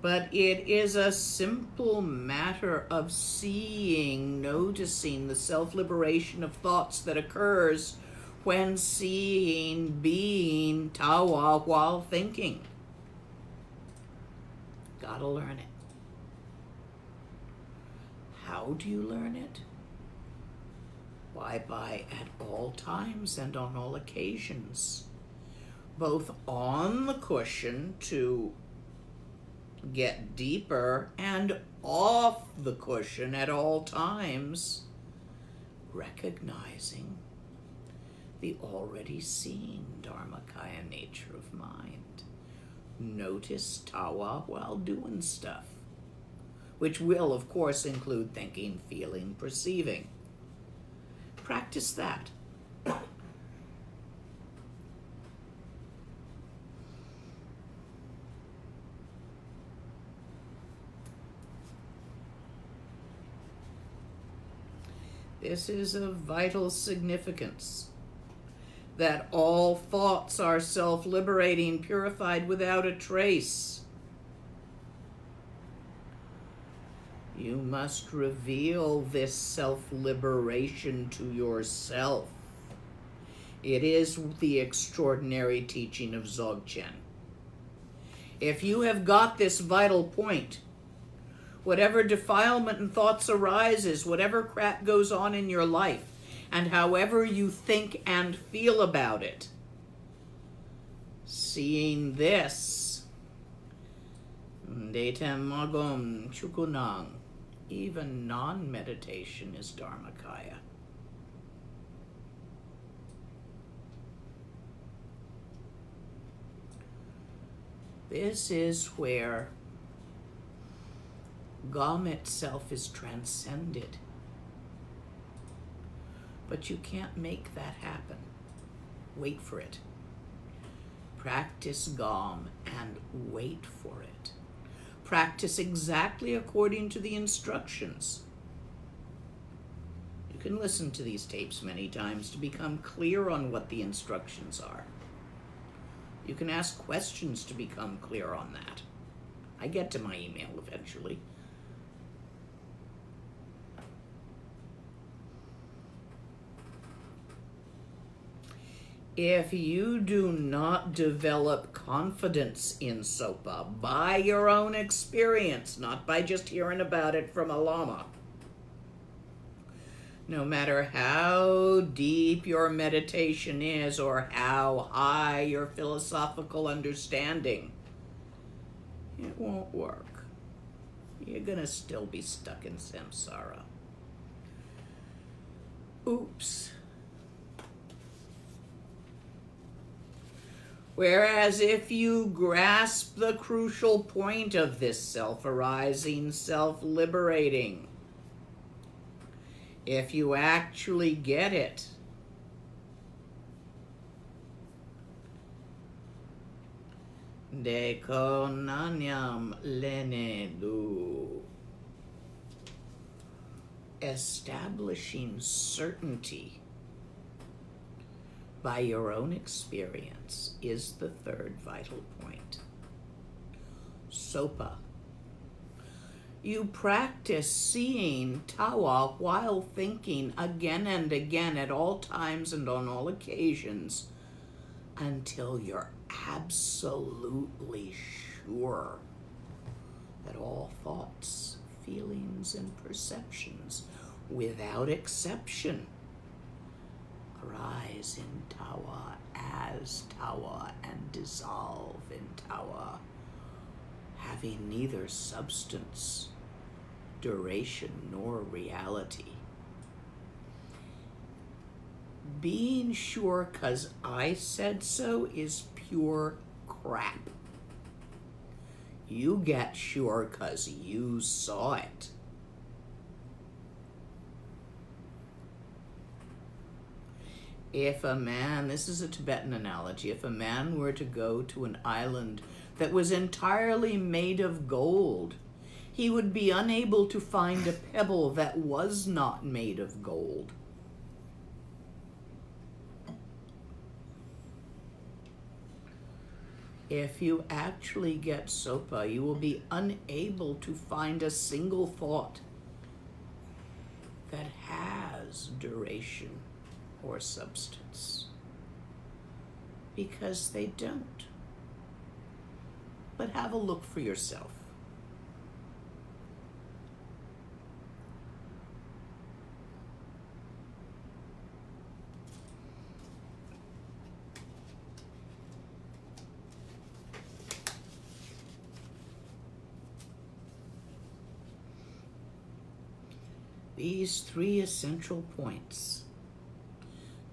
but it is a simple matter of seeing, noticing the self-liberation of thoughts that occurs when seeing, being tawa while thinking. Gotta learn it. How do you learn it? Why, by at all times and on all occasions, both on the cushion to get deeper and off the cushion at all times, recognizing the already seen Dharmakaya nature of mind. Notice tawa while doing stuff, which will, of course, include thinking, feeling, perceiving. Practice that. This is of vital significance, that all thoughts are self-liberating, purified without a trace. You must reveal this self-liberation to yourself. It is the extraordinary teaching of Dzogchen. If you have got this vital point, whatever defilement and thoughts arises, whatever crap goes on in your life, and however you think and feel about it, seeing this, Detem magom chukunang. Even non-meditation is Dharmakaya. This is where Gom itself is transcended. But you can't make that happen. Wait for it. Practice Gom and wait for it. Practice exactly according to the instructions. You can listen to these tapes many times to become clear on what the instructions are. You can ask questions to become clear on that. I get to my email eventually. If you do not develop confidence in Sopa by your own experience, not by just hearing about it from a lama, no matter how deep your meditation is or how high your philosophical understanding, it won't work. You're gonna still be stuck in samsara. Oops. Whereas if you grasp the crucial point of this self-arising, self-liberating, if you actually get it, Deko nanyam lenedu, establishing certainty by your own experience is the third vital point. Sopa. You practice seeing Tawa while thinking again and again at all times and on all occasions until you're absolutely sure that all thoughts, feelings, and perceptions, without exception, arise in Tawa as Tawa and dissolve in Tawa, having neither substance, duration, nor reality. Being sure 'cause I said so is pure crap. You get sure 'cause you saw it. If a man, this is a Tibetan analogy, if a man were to go to an island that was entirely made of gold, he would be unable to find a pebble that was not made of gold. If you actually get Sopa, you will be unable to find a single thought that has duration or substance, because they don't. But have a look for yourself. These three essential points,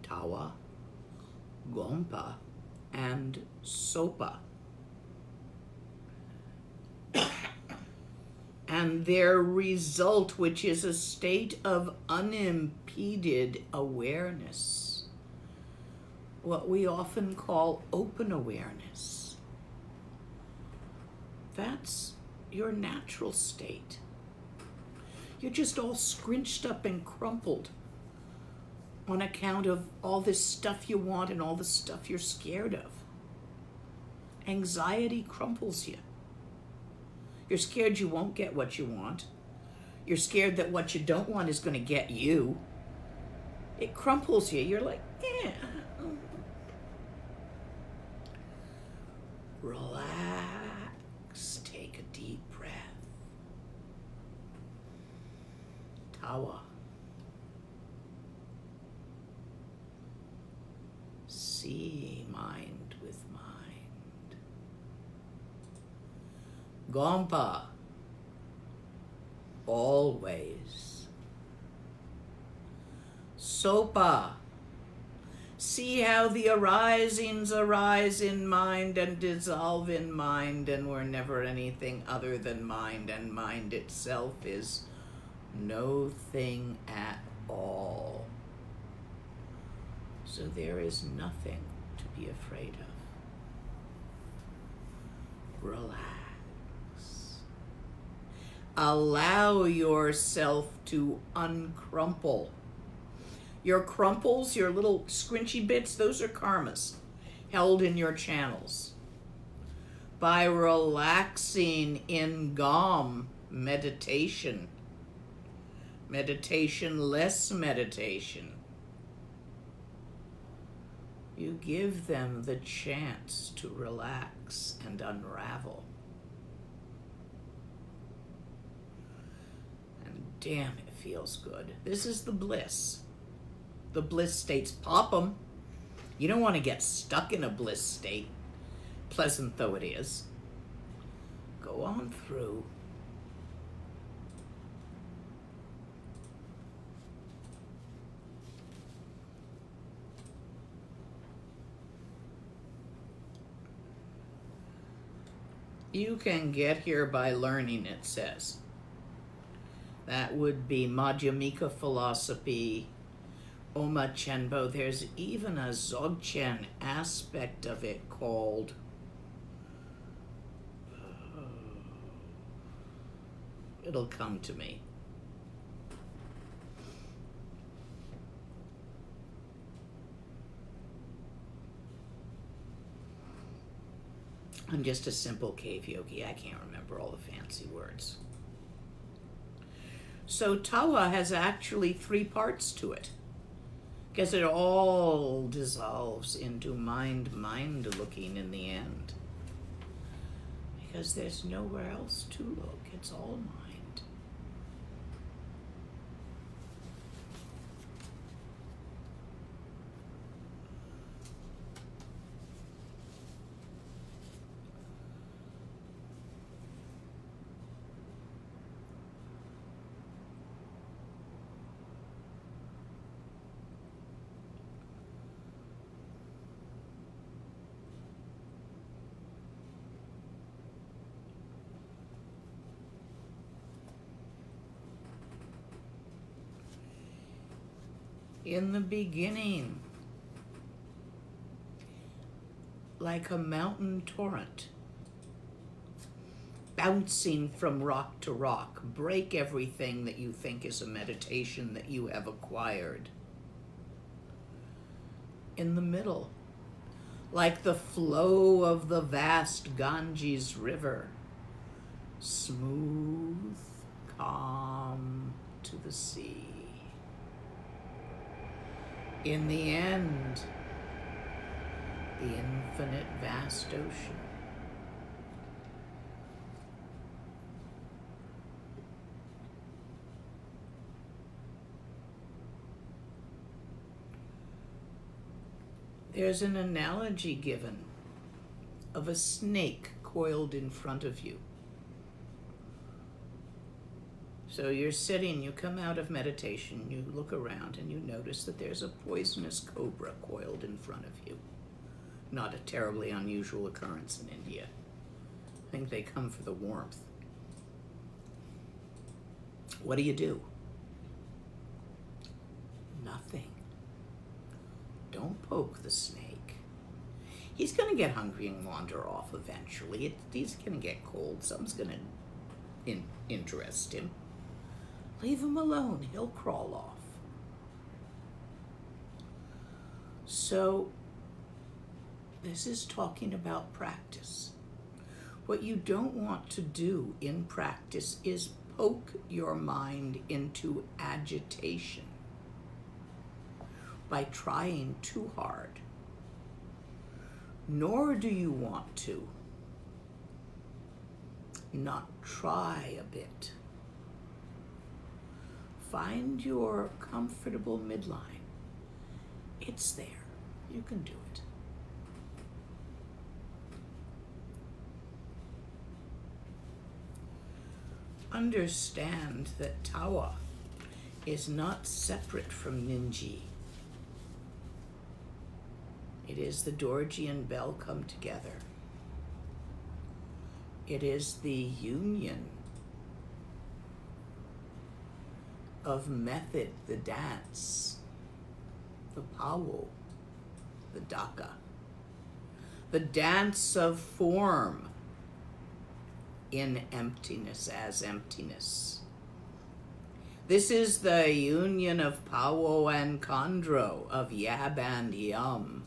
Tawa, Gompa, and Sopa, and their result, which is a state of unimpeded awareness, what we often call open awareness. That's your natural state. You're just all scrunched up and crumpled on account of all this stuff you want and all the stuff you're scared of. Anxiety crumples you. You're scared you won't get what you want. You're scared that what you don't want is going to get you. It crumples you. You're like, yeah. Relax. Take a deep breath. Tawa. See mind with mind. Gompa. Always. Sopa. See how the arisings arise in mind and dissolve in mind, and were never anything other than mind, and mind itself is no thing at all. So there is nothing to be afraid of. Relax. Allow yourself to uncrumple. Your crumples, your little scrunchy bits, those are karmas held in your channels. By relaxing in GOM meditation, less meditation, you give them the chance to relax and unravel. And damn, it feels good. This is the bliss. The bliss states, pop them. You don't want to get stuck in a bliss state, pleasant though it is. Go on through. You can get here by learning, it says. That would be Madhyamika philosophy, Oma Chenbo. There's even a Dzogchen aspect of it called it'll come to me. I'm just a simple cave yogi. I can't remember all the fancy words. So Tawa has actually 3 parts to it, because it all dissolves into mind looking in the end. Because there's nowhere else to look. It's all mind. In the beginning, like a mountain torrent, bouncing from rock to rock, break everything that you think is a meditation that you have acquired. In the middle, like the flow of the vast Ganges River, smooth, calm to the sea. In the end, the infinite vast ocean. There's an analogy given of a snake coiled in front of you. So you're sitting, you come out of meditation, you look around and you notice that there's a poisonous cobra coiled in front of you. Not a terribly unusual occurrence in India. I think they come for the warmth. What do? Nothing. Don't poke the snake. He's going to get hungry and wander off eventually. He's going to get cold. Something's going to interest him. Leave him alone. He'll crawl off. So, this is talking about practice. What you don't want to do in practice is poke your mind into agitation by trying too hard. Nor do you want to not try a bit. Find your comfortable midline. It's there. You can do it. understand that Tawa is not separate from Ninji. It is the Dorji and Bell come together. It is the union of method, the dance, the Pawo, the Daka, the dance of form in emptiness as emptiness. This is the union of Pawo and Khandro, of Yab and Yum.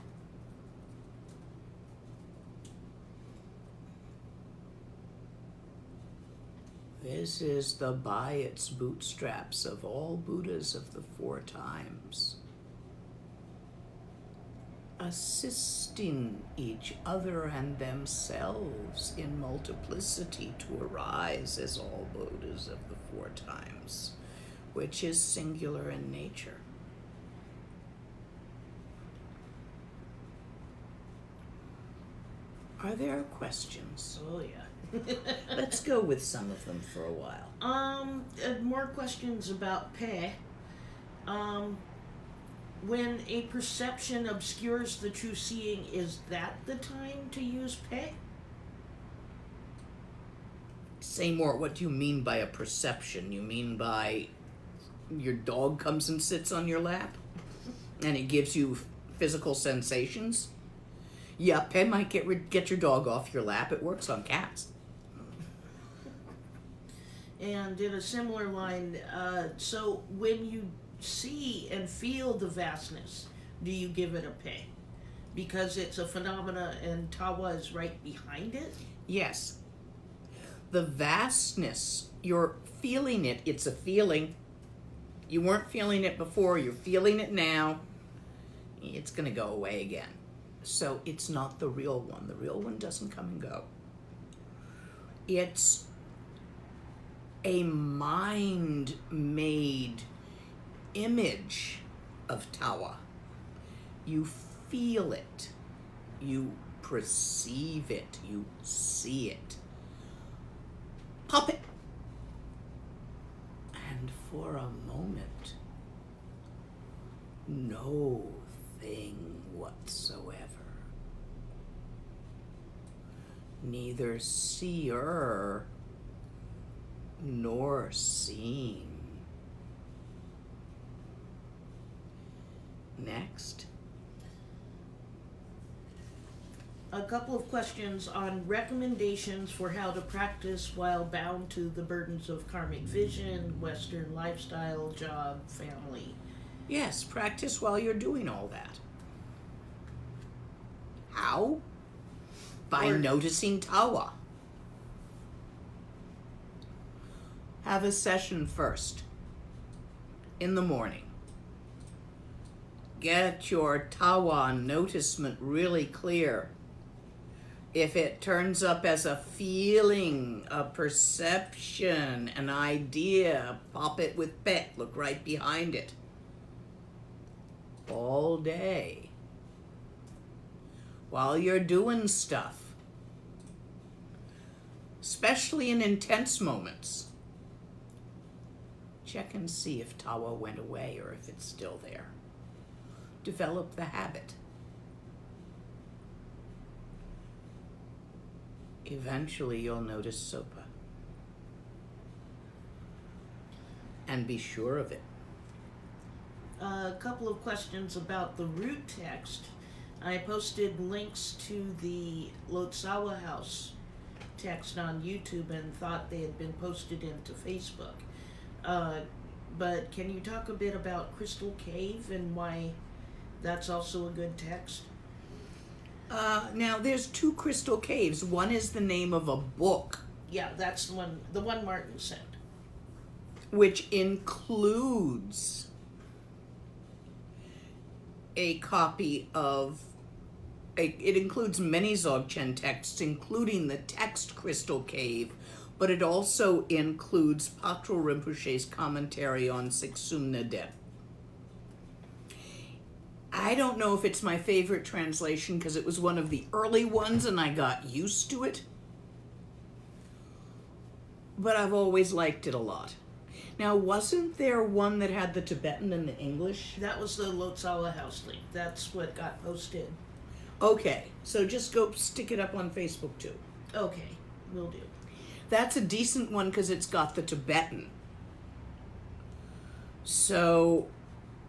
This is the by its bootstraps of all Buddhas of the 4 times, assisting each other and themselves in multiplicity to arise as all Buddhas of the 4 times, which is singular in nature. Are there questions? Oh yeah. Let's go with some of them for a while. More questions about Pe. When a perception obscures the true seeing, is that the time to use Pe? Say more. What do you mean by a perception? You mean by your dog comes and sits on your lap and it gives you physical sensations? Yeah, Pe might get your dog off your lap. It works on cats. And in a similar line, so when you see and feel the vastness, do you give it a Pe? Because it's a phenomena and Tawa is right behind it? Yes. The vastness, you're feeling it. It's a feeling. You weren't feeling it before. You're feeling it now. It's going to go away again. So it's not the real one. The real one doesn't come and go. It's a mind-made image of Tawa. You feel it. You perceive it. You see it. Pop it. And for a moment, no thing whatsoever. Neither seer nor seen. Next. A couple of questions on recommendations for how to practice while bound to the burdens of karmic vision, Western lifestyle, job, family. Yes, practice while you're doing all that. How? By noticing Tawa. Have a session first in the morning. Get your Tawa noticement really clear. If it turns up as a feeling, a perception, an idea, pop it with Pe. Look right behind it. All day. While you're doing stuff. Especially in intense moments. Check and see if Tawa went away or if it's still there. Develop the habit. Eventually you'll notice Sopa. And be sure of it. A couple of questions about the root text. I posted links to the Lotsawa House text on YouTube and thought they had been posted into Facebook. But can you talk a bit about Crystal Cave and why that's also a good text? Now, there's 2 crystal caves. One is the name of a book. Yeah, that's the one Martin sent. Which includes a copy of... It includes many Dzogchen texts, including the text Crystal Cave, but it also includes Patrul Rinpoche's commentary on Siksum Nadeb. I don't know if it's my favorite translation because it was one of the early ones and I got used to it. but I've always liked it a lot. Now, wasn't there one that had the Tibetan and the English? That was the Lotsawa House link. That's what got posted. Okay, so just go stick it up on Facebook too. Okay, will do. That's a decent one because it's got the Tibetan. So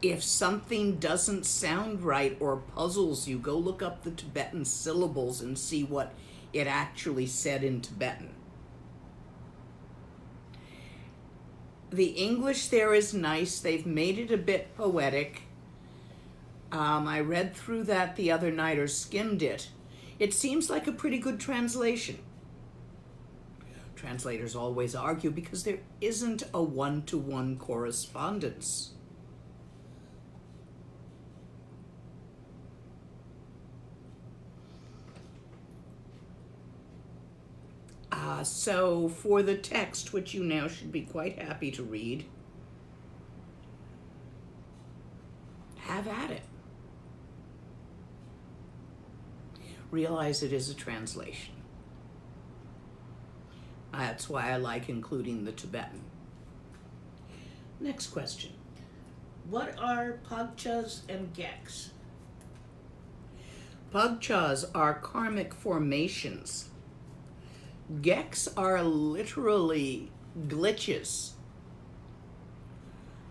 if something doesn't sound right or puzzles you, go look up the Tibetan syllables and see what it actually said in Tibetan. The English there is nice. They've made it a bit poetic. I read through that the other night, or skimmed it. It seems like a pretty good translation. Translators always argue because there isn't a one-to-one correspondence. So for the text, which you now should be quite happy to read, have at it. Realize it is a translation. That's why I like including the Tibetan. Next question. What are pagchas and geks? Pagchas are karmic formations. Geks are literally glitches,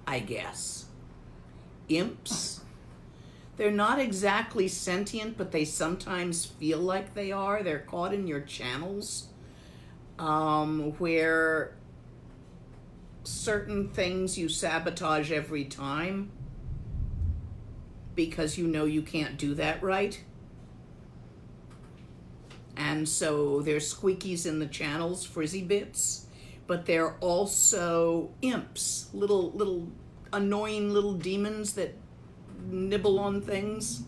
I guess. Imps. They're not exactly sentient, but they sometimes feel like they are. They're caught in your channels, where certain things you sabotage every time because you know you can't do that right. And so there's squeakies in the channels, frizzy bits, but they're also imps, little annoying little demons that nibble on things.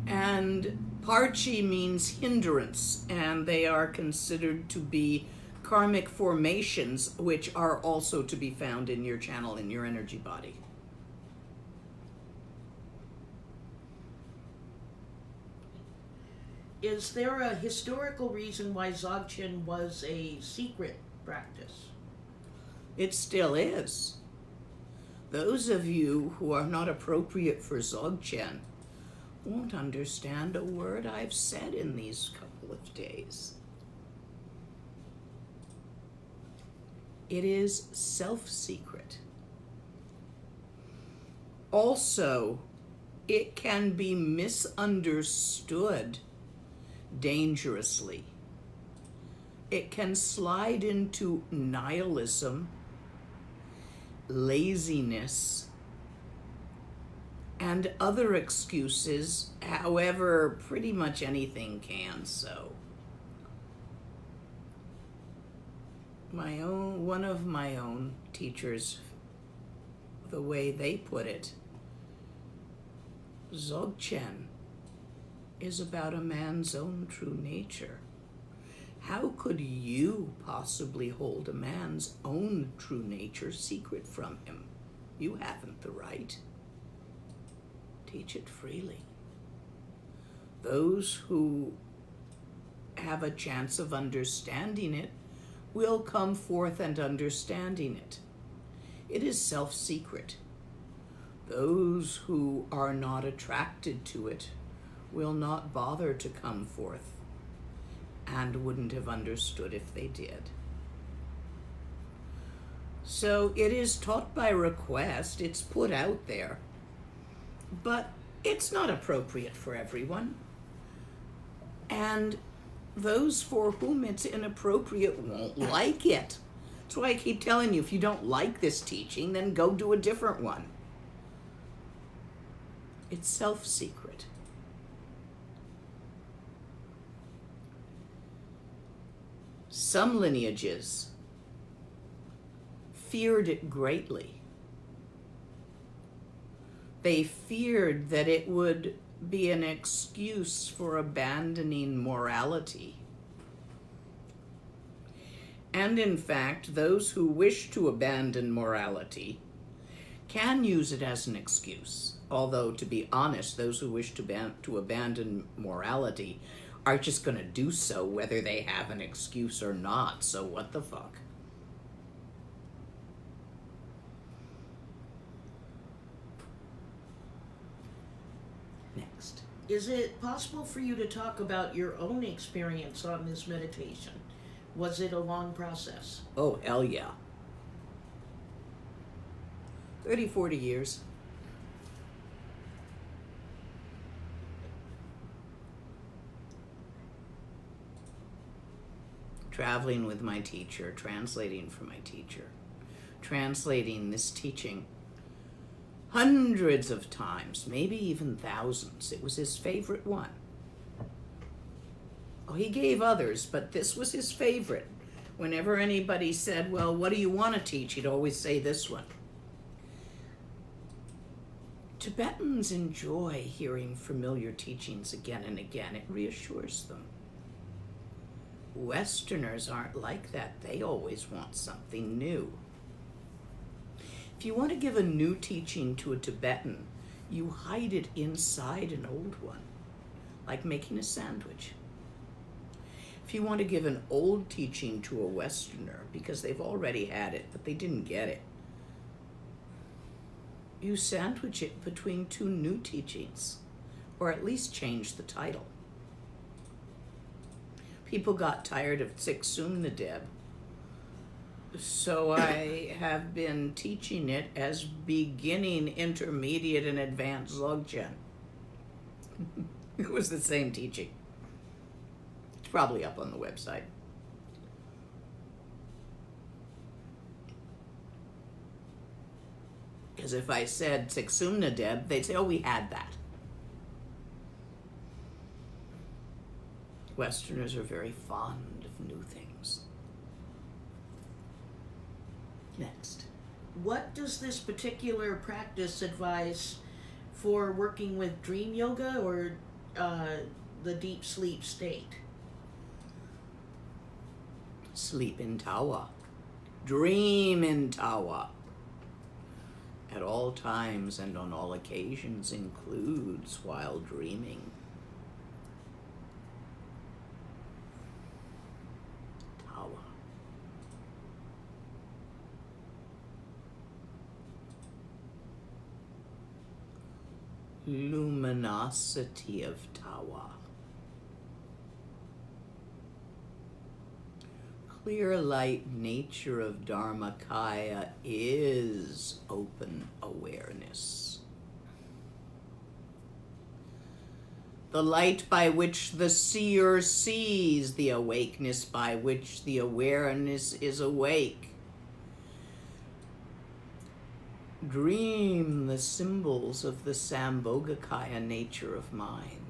And parchi means hindrance, and they are considered to be karmic formations, which are also to be found in your channel, in your energy body. Is there a historical reason why Dzogchen was a secret practice? It still is. Those of you who are not appropriate for Dzogchen won't understand a word I've said in these couple of days. It is self-secret. Also, it can be misunderstood dangerously. It can slide into nihilism, laziness, and other excuses. However, pretty much anything can. So one of my own teachers, the way they put it, Dzogchen is about a man's own true nature. How could you possibly hold a man's own true nature secret from him? You haven't the right. Teach it freely. Those who have a chance of understanding it will come forth and understanding it. It is self-secret. Those who are not attracted to it will not bother to come forth and wouldn't have understood if they did. So it is taught by request, it's put out there, but it's not appropriate for everyone. And those for whom it's inappropriate won't like it. That's why I keep telling you, if you don't like this teaching, then go do a different one. It's self-secret. Some lineages feared it greatly. They feared that it would be an excuse for abandoning morality. And in fact, those who wish to abandon morality can use it as an excuse. Although, to be honest, those who wish to abandon morality are just going to do so whether they have an excuse or not. So what the fuck? Next. Is it possible for you to talk about your own experience on this meditation? Was it a long process? Oh, hell yeah. 30, 40 years. Traveling with my teacher, translating for my teacher, translating this teaching hundreds of times, maybe even thousands. It was his favorite one. Oh, he gave others, but this was his favorite. Whenever anybody said, well, what do you want to teach? He'd always say this one. Tibetans enjoy hearing familiar teachings again and again. It reassures them. Westerners aren't like that. They always want something new. If you want to give a new teaching to a Tibetan, you hide it inside an old one, like making a sandwich. If you want to give an old teaching to a Westerner, because they've already had it, but they didn't get it, you sandwich it between two new teachings, or at least change the title. People got tired of Tsiktsum Nadeb, so I have been teaching it as beginning, intermediate, and advanced Dzogchen. It was the same teaching. It's probably up on the website. Because if I said Tsiktsum Nadeb, they'd say, oh, we had that. Westerners are very fond of new things. Next. What does this particular practice advise for working with dream yoga or the deep sleep state? Sleep in Tawa. Dream in Tawa. At all times and on all occasions includes while dreaming. Tawa. Luminosity of Tawa. Clear light nature of Dharmakaya is open awareness. The light by which the seer sees, the awakeness by which the awareness is awake. Dream the symbols of the Sambhogakaya nature of mind.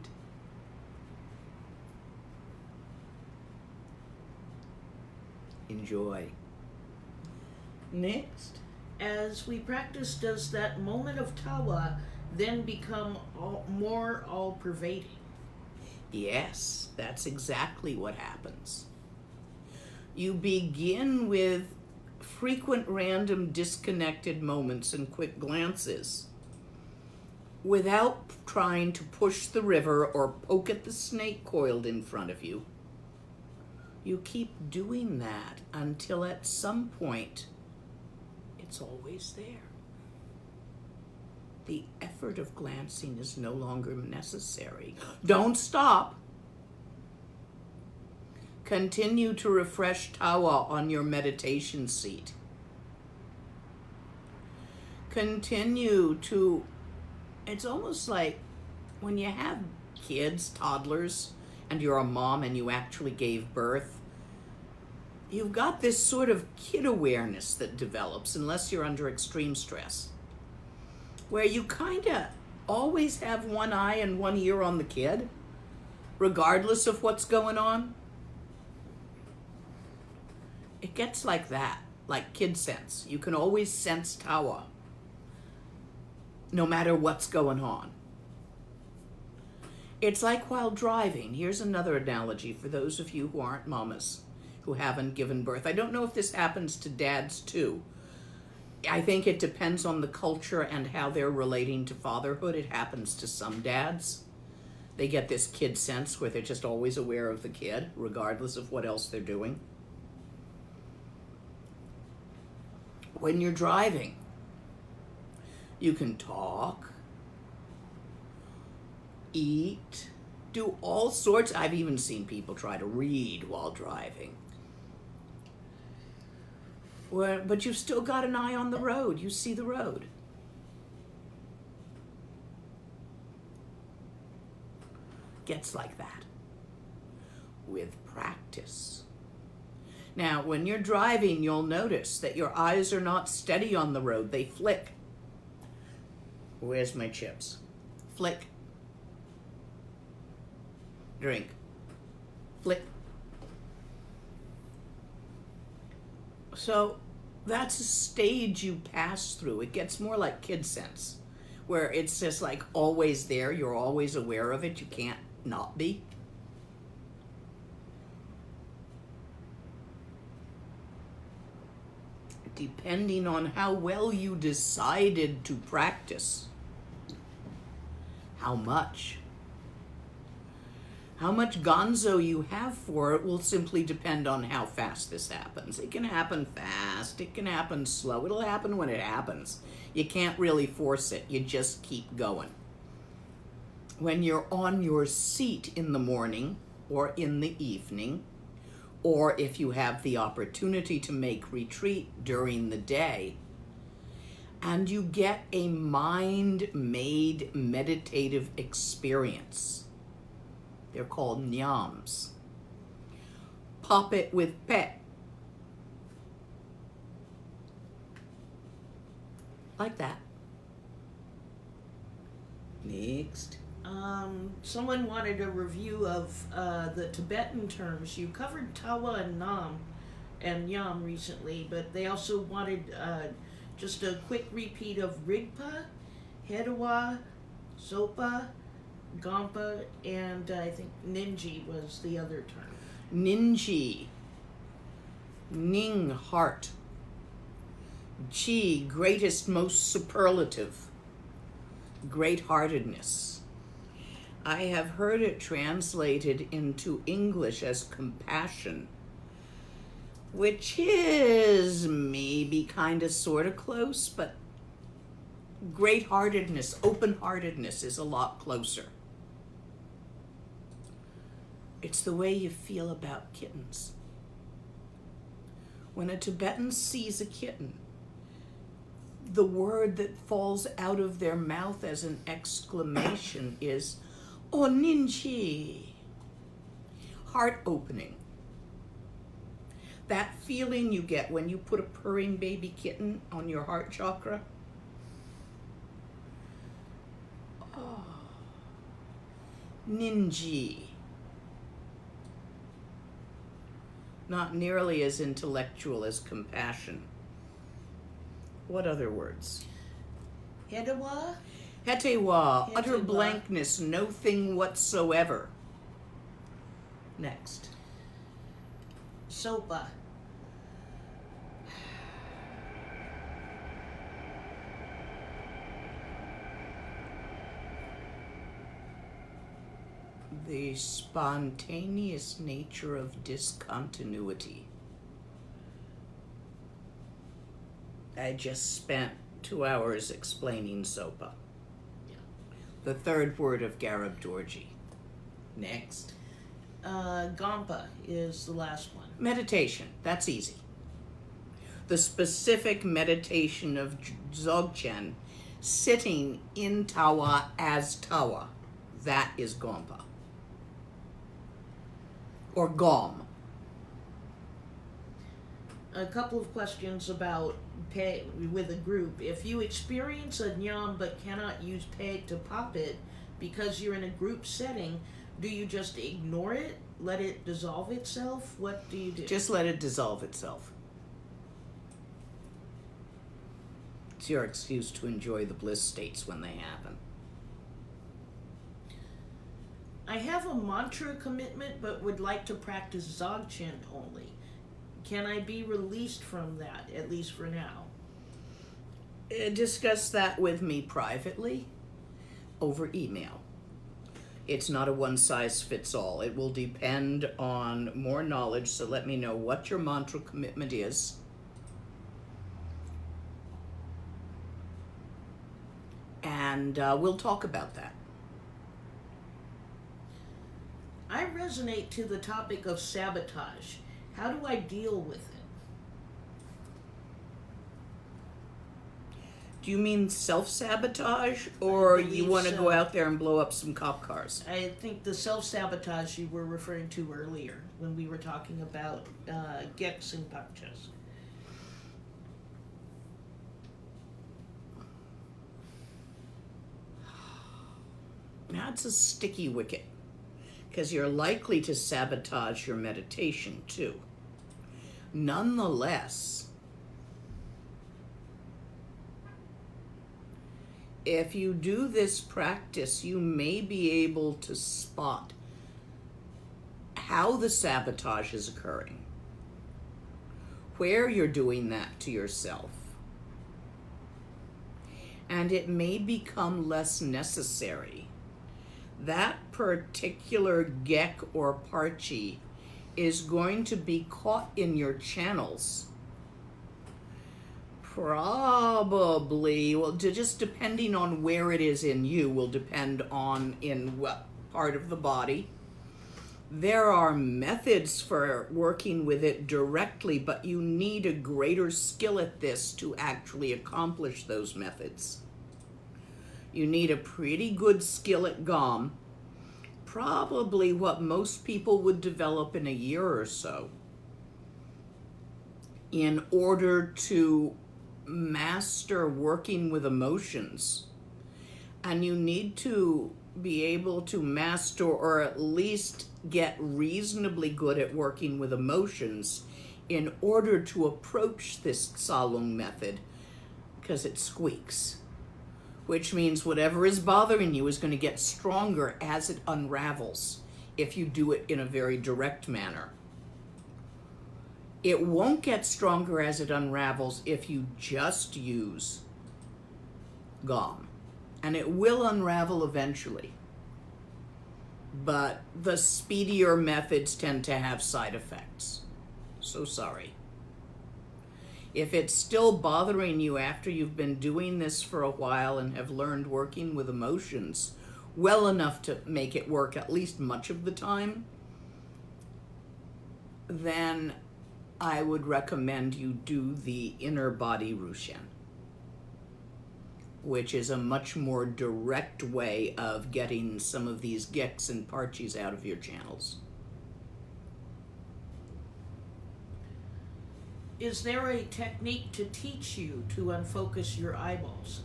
Enjoy. Next. As we practice, does that moment of tawa then become more all-pervading? Yes, that's exactly what happens. You begin with frequent random disconnected moments and quick glances without trying to push the river or poke at the snake coiled in front of you. You keep doing that until at some point it's always there. The effort of glancing is no longer necessary. Don't stop. Continue to refresh tawa on your meditation seat. Continue to, it's almost like when you have kids, toddlers, and you're a mom and you actually gave birth, you've got this sort of kid awareness that develops unless you're under extreme stress, where you kind of always have one eye and one ear on the kid, regardless of what's going on. It gets like that, like kid sense. You can always sense tawa, no matter what's going on. It's like while driving. Here's another analogy for those of you who aren't mamas, who haven't given birth. I don't know if this happens to dads too. I think it depends on the culture and how they're relating to fatherhood. It happens to some dads. They get this kid sense where they're just always aware of the kid, regardless of what else they're doing. When you're driving, you can talk, eat, do all sorts. I've even seen people try to read while driving. But you've still got an eye on the road. You see the road. Gets like that with practice. Now, when you're driving, you'll notice that your eyes are not steady on the road. They flick. Where's my chips? Flick. Drink. Flick. So that's a stage you pass through. It gets more like kid sense, where it's just like always there. You're always aware of it. You can't not be. Depending on how well you decided to practice, how much gonzo you have for it will simply depend on how fast this happens. It can happen fast, it can happen slow, it'll happen when it happens. You can't really force it, you just keep going. When you're on your seat in the morning or in the evening, or if you have the opportunity to make retreat during the day, and you get a mind-made meditative experience. They're called nyams. Pop it with pet. Like that. Next. Someone wanted a review of the Tibetan terms. You covered Tawa and Nam and Yam recently, but they also wanted just a quick repeat of Rigpa, Hedawa, Sopa, Gampa, and I think Ninji was the other term. Ninji. Ning, heart. Chi, greatest, most superlative. Great-heartedness. I have heard it translated into English as compassion, which is maybe kind of sort of close, but great-heartedness, open-heartedness is a lot closer. It's the way you feel about kittens. When a Tibetan sees a kitten, the word that falls out of their mouth as an exclamation is "Oh, Ninji." Heart opening. That feeling you get when you put a purring baby kitten on your heart chakra. Oh, Ninji. Not nearly as intellectual as compassion. What other words? Hedawa? Hetewa, utter Hetewa. blankness, no thing whatsoever. Next. Sopa. The spontaneous nature of discontinuity. I just spent 2 hours explaining Sopa. Yeah. The third word of Garib Dorji. Next. Gampa is the last one. Meditation. That's easy. The specific meditation of Dzogchen, sitting in Tawa as Tawa. That is Gompa. Or Gom. A couple of questions about peg with a group. If you experience a nyam but cannot use peg to pop it because you're in a group setting, do you just ignore it? Let it dissolve itself? What do you do? Just let it dissolve itself. It's your excuse to enjoy the bliss states when they happen. I have a mantra commitment but would like to practice Dzogchen only. Can I be released from that, at least for now? Discuss that with me privately over email. It's not a one-size-fits-all. It will depend on more knowledge, so let me know what your mantra commitment is. And we'll talk about that. I resonate to the topic of sabotage. How do I deal with it? Do you mean self-sabotage, or I you believe want to so. go out there and blow up some cop cars? I think the self-sabotage you were referring to earlier when we were talking about Gex and Pakchas. That's a sticky wicket, because you're likely to sabotage your meditation too. Nonetheless, if you do this practice, you may be able to spot how the sabotage is occurring, where you're doing that to yourself, and it may become less necessary. That particular Gek or Parchi is going to be caught in your channels. Probably, well, just depending on where it is in you, will depend on in what part of the body. There are methods for working with it directly, but you need a greater skill at this to actually accomplish those methods. You need a pretty good skill at GOM, probably what most people would develop in a year or so, in order to master working with emotions. And you need to be able to master, or at least get reasonably good at working with emotions in order to approach this Tsalung method, because it squeaks. Which means whatever is bothering you is going to get stronger as it unravels if you do it in a very direct manner. It won't get stronger as it unravels if you just use GOM. And it will unravel eventually. But the speedier methods tend to have side effects. So sorry. If it's still bothering you after you've been doing this for a while and have learned working with emotions well enough to make it work at least much of the time, then I would recommend you do the inner body Rushen, which is a much more direct way of getting some of these Geks and Parchis out of your channels. Is there a technique to teach you to unfocus your eyeballs?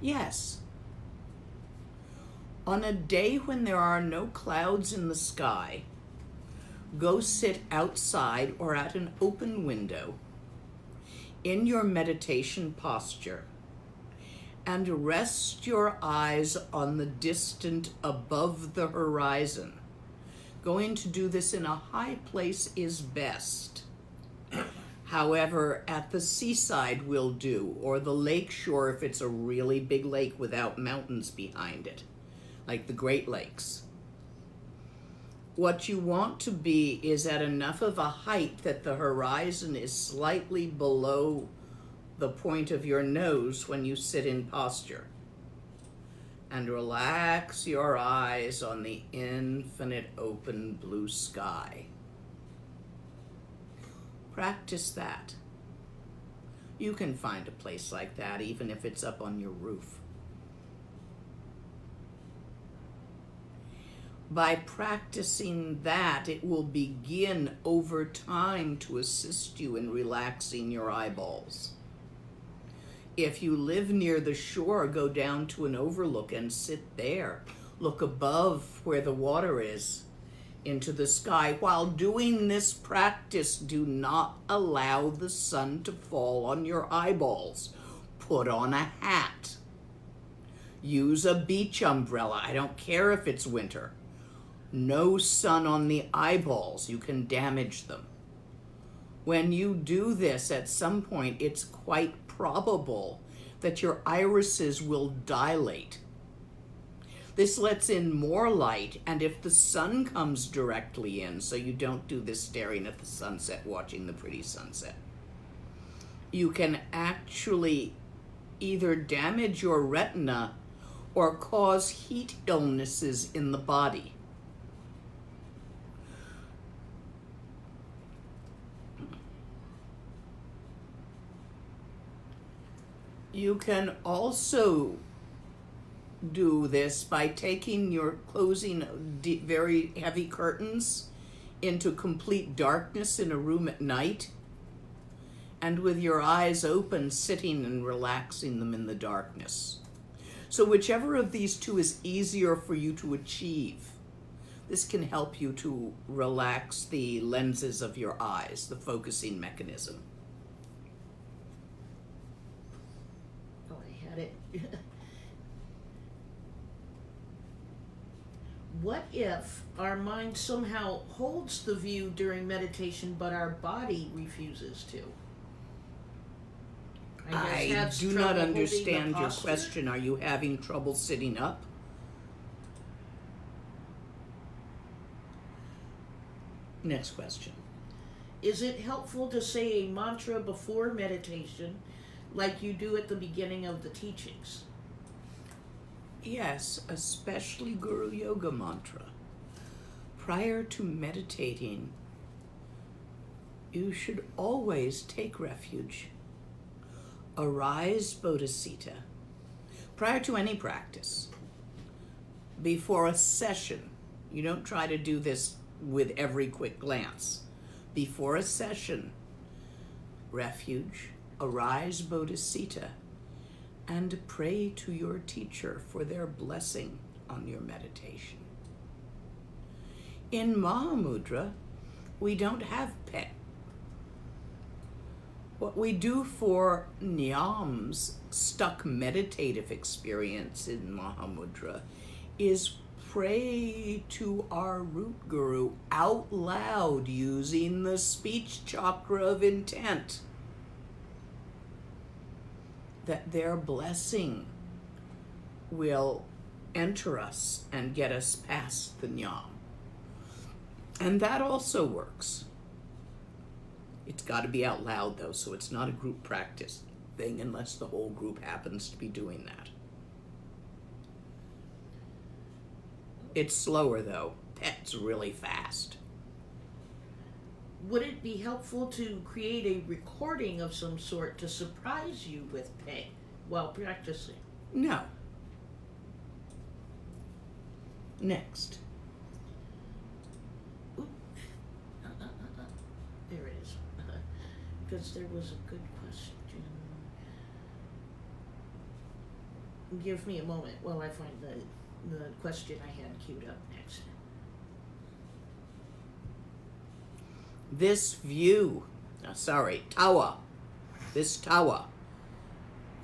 Yes. On a day when there are no clouds in the sky, go sit outside or at an open window in your meditation posture and rest your eyes on the distant above the horizon. Going to do this in a high place is best. However, at the seaside will do, or the lake shore if it's a really big lake without mountains behind it, like the Great Lakes. What you want to be is at enough of a height that the horizon is slightly below the point of your nose when you sit in posture. And relax your eyes on the infinite open blue sky. Practice that. You can find a place like that even if it's up on your roof. By practicing that, it will begin over time to assist you in relaxing your eyeballs. If you live near the shore, go down to an overlook and sit there. Look above where the water is into the sky. While doing this practice, do not allow the sun to fall on your eyeballs. Put on a hat. Use a beach umbrella. I don't care if it's winter. No sun on the eyeballs. You can damage them. When you do this, at some point, it's quite probable that your irises will dilate. This lets in more light, and if the sun comes directly in, so you don't do this staring at the sunset, watching the pretty sunset, you can actually either damage your retina or cause heat illnesses in the body. You can also do this by closing very heavy curtains into complete darkness in a room at night, and with your eyes open, sitting and relaxing them in the darkness. So whichever of these two is easier for you to achieve, this can help you to relax the lenses of your eyes, the focusing mechanism. Oh, I had it. What if our mind somehow holds the view during meditation, but our body refuses to? I do not understand your question. Are you having trouble sitting up? Next question. Is it helpful to say a mantra before meditation, like you do at the beginning of the teachings? Yes, especially Guru Yoga mantra. Prior to meditating, you should always take refuge. Arise, Bodhisattva. Prior to any practice, before a session, you don't try to do this with every quick glance. Before a session, refuge, arise, Bodhisattva, and pray to your teacher for their blessing on your meditation. In Mahamudra, we don't have pet. What we do for Nyam's stuck meditative experience in Mahamudra is pray to our root guru out loud using the speech chakra of intent, that their blessing will enter us and get us past the Nyam. And that also works. It's got to be out loud, though, so it's not a group practice thing unless the whole group happens to be doing that. It's slower, though. Pet's really fast. Would it be helpful to create a recording of some sort to surprise you with pay while practicing? No. Next. There it is. Because there was a good question. Give me a moment while I find the question I had queued up next. This view, tawa,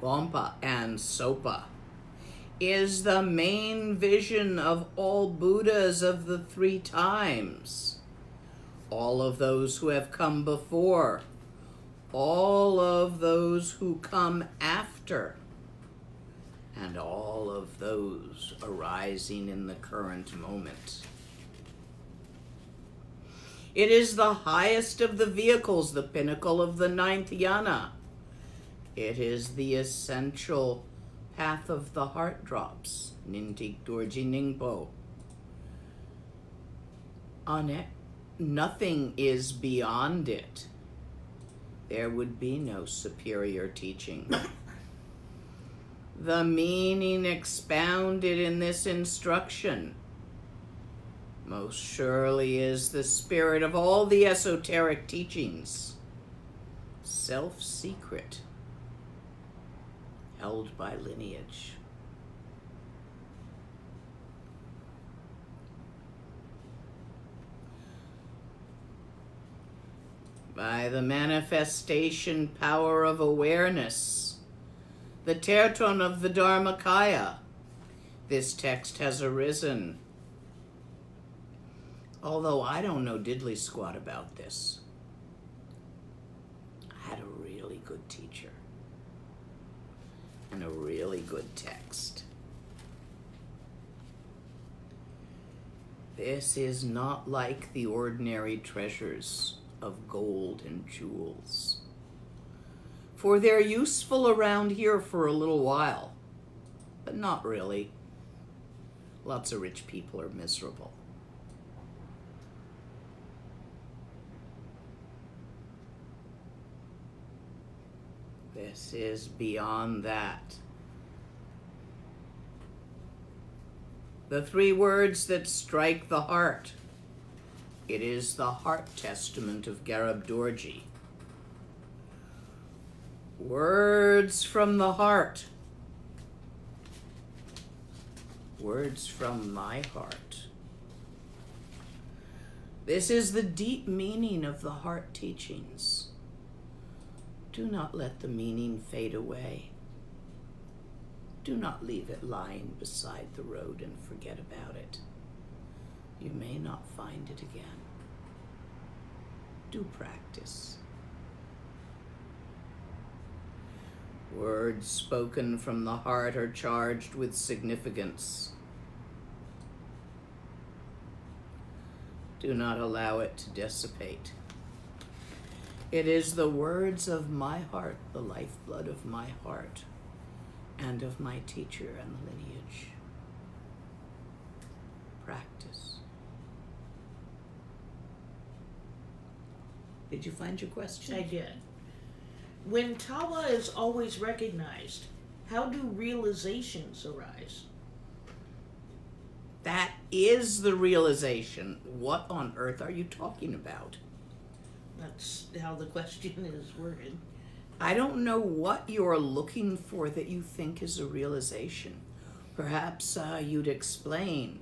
Gompa and Sopa, is the main vision of all Buddhas of the 3 times. All of those who have come before, all of those who come after, and all of those arising in the current moment. It is the highest of the vehicles, the pinnacle of the 9th yana. It is the essential path of the heart drops, Nintik Dorji Ningpo. On it, nothing is beyond it. There would be no superior teaching. The meaning expounded in this instruction most surely is the spirit of all the esoteric teachings, self-secret, held by lineage. By the manifestation power of awareness, the Terton of the Dharmakaya, this text has arisen. Although I don't know diddly squat about this. I had a really good teacher and a really good text. This is not like the ordinary treasures of gold and jewels, for they're useful around here for a little while, but not really. Lots of rich people are miserable. This is beyond that. The 3 words that strike the heart. It is the heart testament of Garab Dorji. Words from the heart. Words from my heart. This is the deep meaning of the heart teachings. Do not let the meaning fade away. Do not leave it lying beside the road and forget about it. You may not find it again. Do practice. Words spoken from the heart are charged with significance. Do not allow it to dissipate. It is the words of my heart, the lifeblood of my heart, and of my teacher and lineage. Practice. Did you find your question? I did. When Tawa is always recognized, how do realizations arise? That is the realization. What on earth are you talking about? That's how the question is worded. I don't know what you're looking for that you think is a realization. Perhaps you'd explain.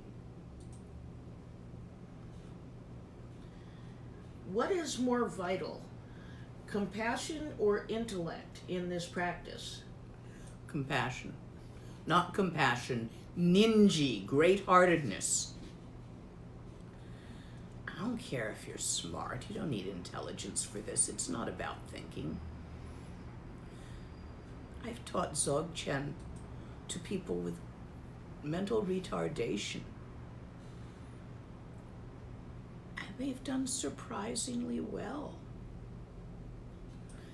What is more vital, compassion or intellect in this practice? Compassion. Not compassion. Ninji, great-heartedness. I don't care if you're smart. You don't need intelligence for this. It's not about thinking. I've taught Dzogchen to people with mental retardation. And they've done surprisingly well.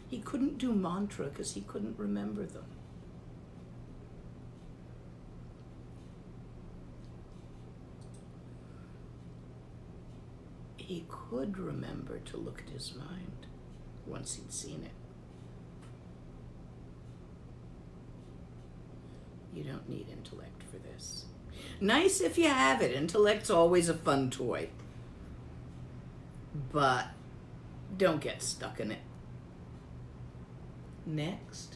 He couldn't do mantra because he couldn't remember them. He could remember to look at his mind once he'd seen it. You don't need intellect for this. Nice if you have it. Intellect's always a fun toy. But don't get stuck in it. Next.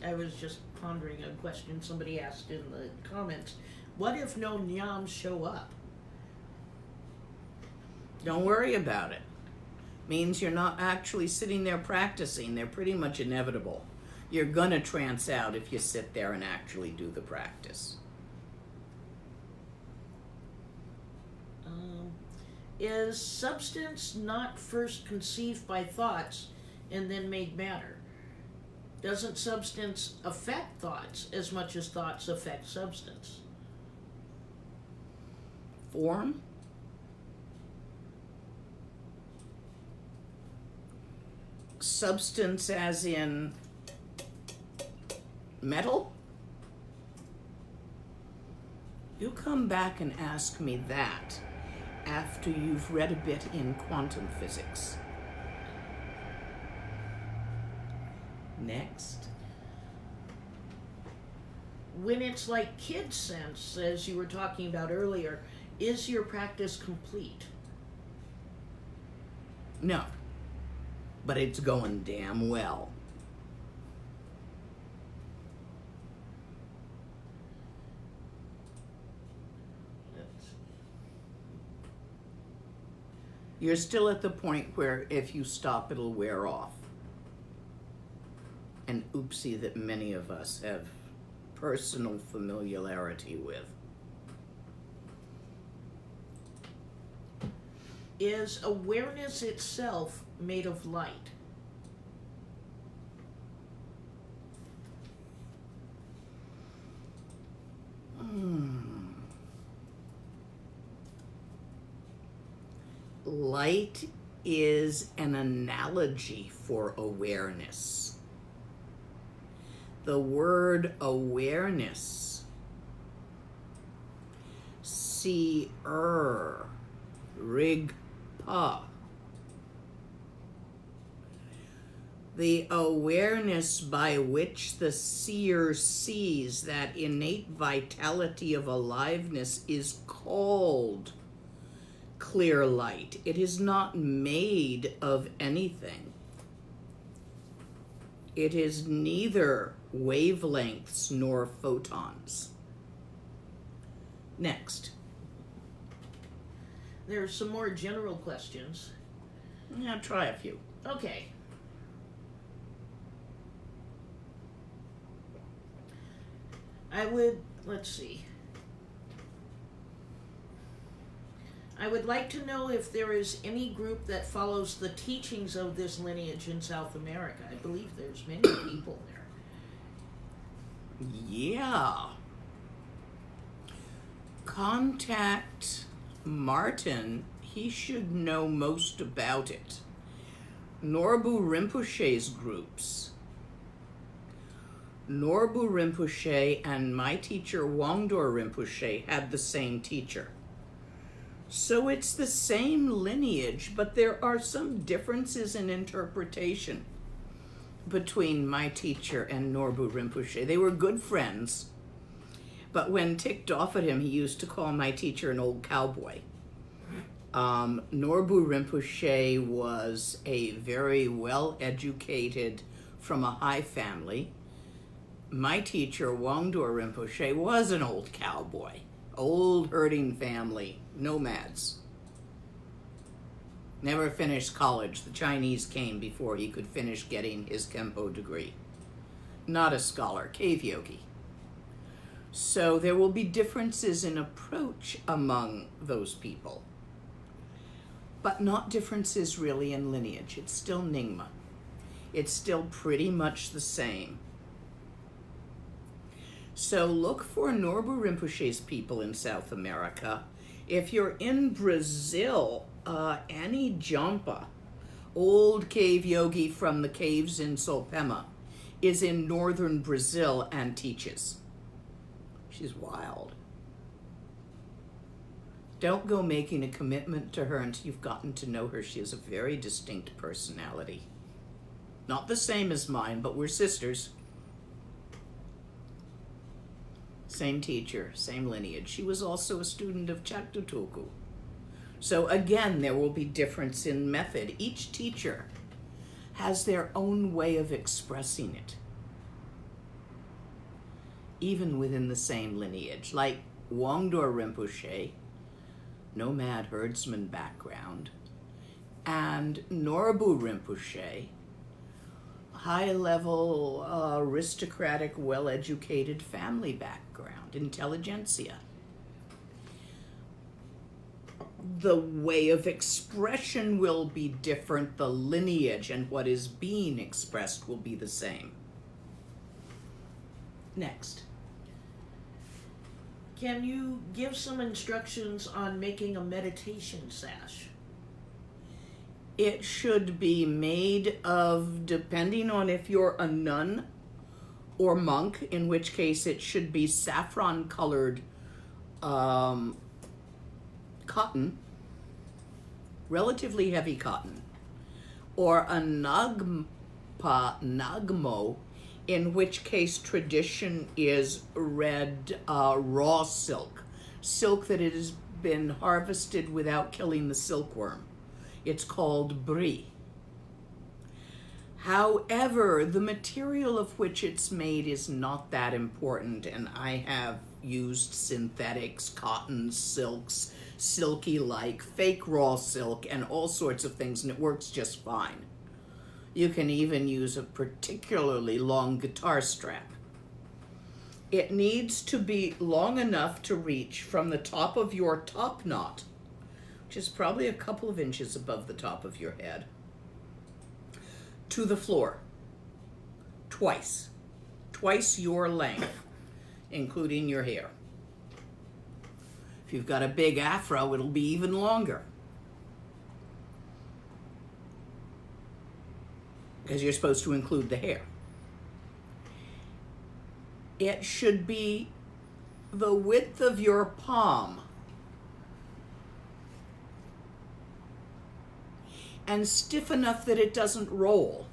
I was just pondering a question somebody asked in the comments. What if no nyams show up? Don't worry about it. Means you're not actually sitting there practicing. They're pretty much inevitable. You're gonna trance out if you sit there and actually do the practice. Is substance not first conceived by thoughts and then made matter? Doesn't substance affect thoughts as much as thoughts affect substance? Form? Substance as in metal? You come back and ask me that after you've read a bit in quantum physics. Next. When it's like kid sense, as you were talking about earlier, is your practice complete? No. But it's going damn well. You're still at the point where if you stop, it'll wear off. An oopsie that many of us have personal familiarity with. Is awareness itself made of light? Light is an analogy for awareness. The word awareness, rigpa. The awareness by which the seer sees that innate vitality of aliveness is called clear light. It is not made of anything. It is neither wavelengths nor photons. Next. There are some more general questions. Yeah, try a few. Okay. Let's see. I would like to know if there is any group that follows the teachings of this lineage in South America. I believe there's many people there. Yeah. Contact Martin. He should know most about it. Norbu Rinpoche's groups. Norbu Rinpoche and my teacher Wangdor Rinpoche had the same teacher. So it's the same lineage, but there are some differences in interpretation between my teacher and Norbu Rinpoche. They were good friends, but when ticked off at him, he used to call my teacher an old cowboy. Norbu Rinpoche was a very well-educated, from a high family. My teacher, Wangdor Rinpoche, was an old cowboy, old herding family, nomads. Never finished college. The Chinese came before he could finish getting his Kempo degree. Not a scholar, cave yogi. So there will be differences in approach among those people, but not differences really in lineage. It's still Nyingma. It's still pretty much the same. So look for Norbu Rinpoche's people in South America. If you're in Brazil, Annie Jampa, old cave yogi from the caves in Solpema, is in northern Brazil and teaches. She's wild. Don't go making a commitment to her until you've gotten to know her. She has a very distinct personality. Not the same as mine, but we're sisters. Same teacher, same lineage. She was also a student of Chaktutoku. So again, there will be difference in method. Each teacher has their own way of expressing it, even within the same lineage. Like Wangdor Rinpoche, nomad herdsman background, and Norbu Rinpoche, high-level, aristocratic, well-educated family background, intelligentsia. The way of expression will be different. The lineage and what is being expressed will be the same. Next. Can you give some instructions on making a meditation sash? It should be made of, depending on if you're a nun or monk, in which case it should be saffron-colored cotton, relatively heavy cotton, or a nagmo, in which case tradition is red raw silk that it has been harvested without killing the silkworm. It's called brie. However, the material of which it's made is not that important, and I have used synthetics, cottons, silks, silky-like, fake raw silk, and all sorts of things, and it works just fine. You can even use a particularly long guitar strap. It needs to be long enough to reach from the top of your top knot, which is probably a couple of inches above the top of your head, to the floor, twice your length, including your hair. If you've got a big afro, it'll be even longer. because you're supposed to include the hair. It should be the width of your palm and stiff enough that it doesn't roll.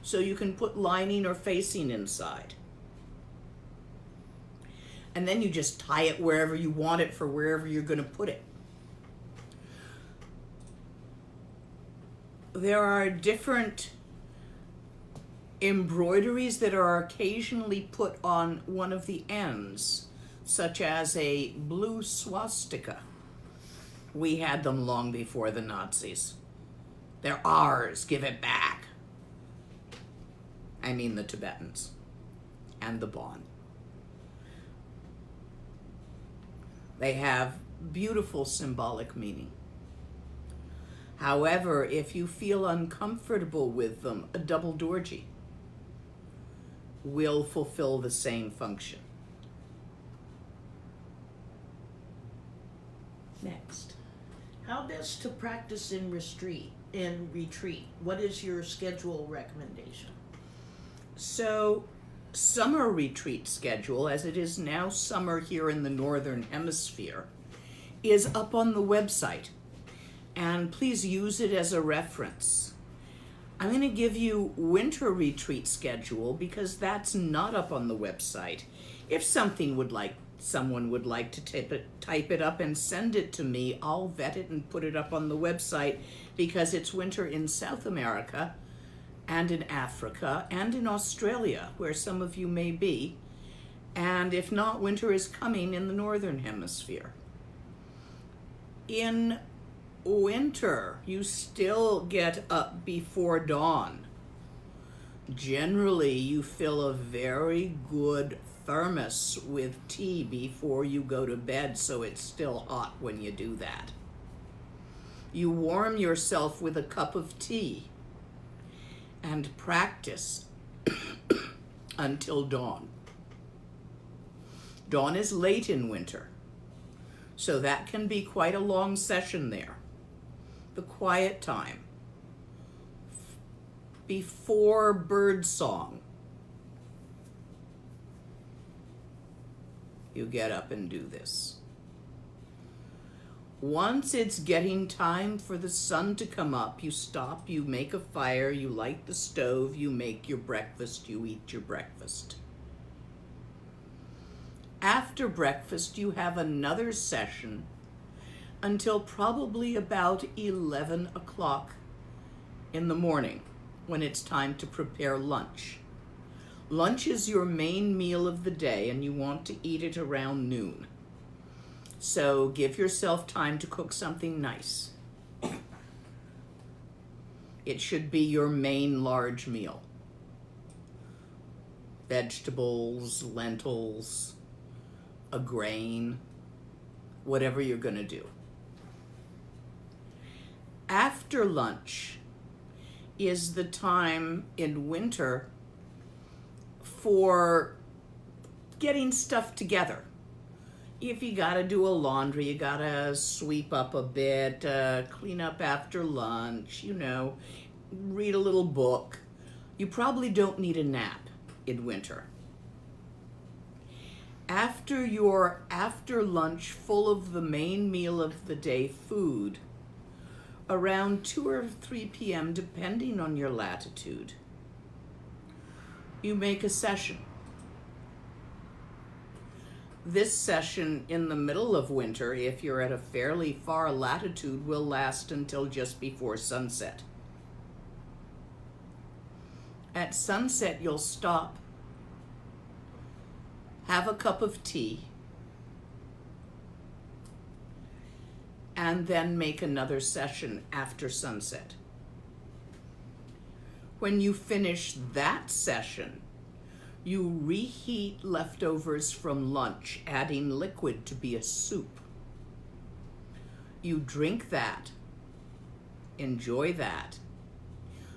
So you can put lining or facing inside. And then you just tie it wherever you want it for wherever you're going to put it. There are different embroideries that are occasionally put on one of the ends, such as a blue swastika. We had them long before the Nazis. They're ours, give it back. I mean the Tibetans and the Bon. They have beautiful symbolic meaning. However, if you feel uncomfortable with them, a double dorji will fulfill the same function. Next. How best to practice in retreat? What is your schedule recommendation? So, summer retreat schedule, as it is now summer here in the Northern Hemisphere, is up on the website. And please use it as a reference. I'm going to give you winter retreat schedule because that's not up on the website. If someone would like to type it up and send it to me, I'll vet it and put it up on the website because it's winter in South America and in Africa and in Australia, where some of you may be. And if not, winter is coming in the Northern Hemisphere. In winter, you still get up before dawn. Generally, you fill a very good thermos with tea before you go to bed, so it's still hot when you do that. You warm yourself with a cup of tea and practice until dawn. Dawn is late in winter, so that can be quite a long session there. The quiet time before bird song. You get up and do this. Once it's getting time for the sun to come up, you stop, you make a fire, you light the stove, you make your breakfast, you eat your breakfast. After breakfast, you have another session until probably about 11 o'clock in the morning, when it's time to prepare lunch. Lunch is your main meal of the day, and you want to eat it around noon. So give yourself time to cook something nice. It should be your main large meal. Vegetables, lentils, a grain, whatever you're going to do. After lunch is the time in winter for getting stuff together. If you gotta do a laundry, you gotta sweep up a bit, clean up after lunch, read a little book. You probably don't need a nap in winter. After your after lunch full of the main meal of the day food, around 2 or 3 p.m., depending on your latitude, you make a session. This session in the middle of winter, if you're at a fairly far latitude, will last until just before sunset. At sunset, you'll stop, have a cup of tea, and then make another session after sunset. When you finish that session, you reheat leftovers from lunch, adding liquid to be a soup. You drink that, enjoy that,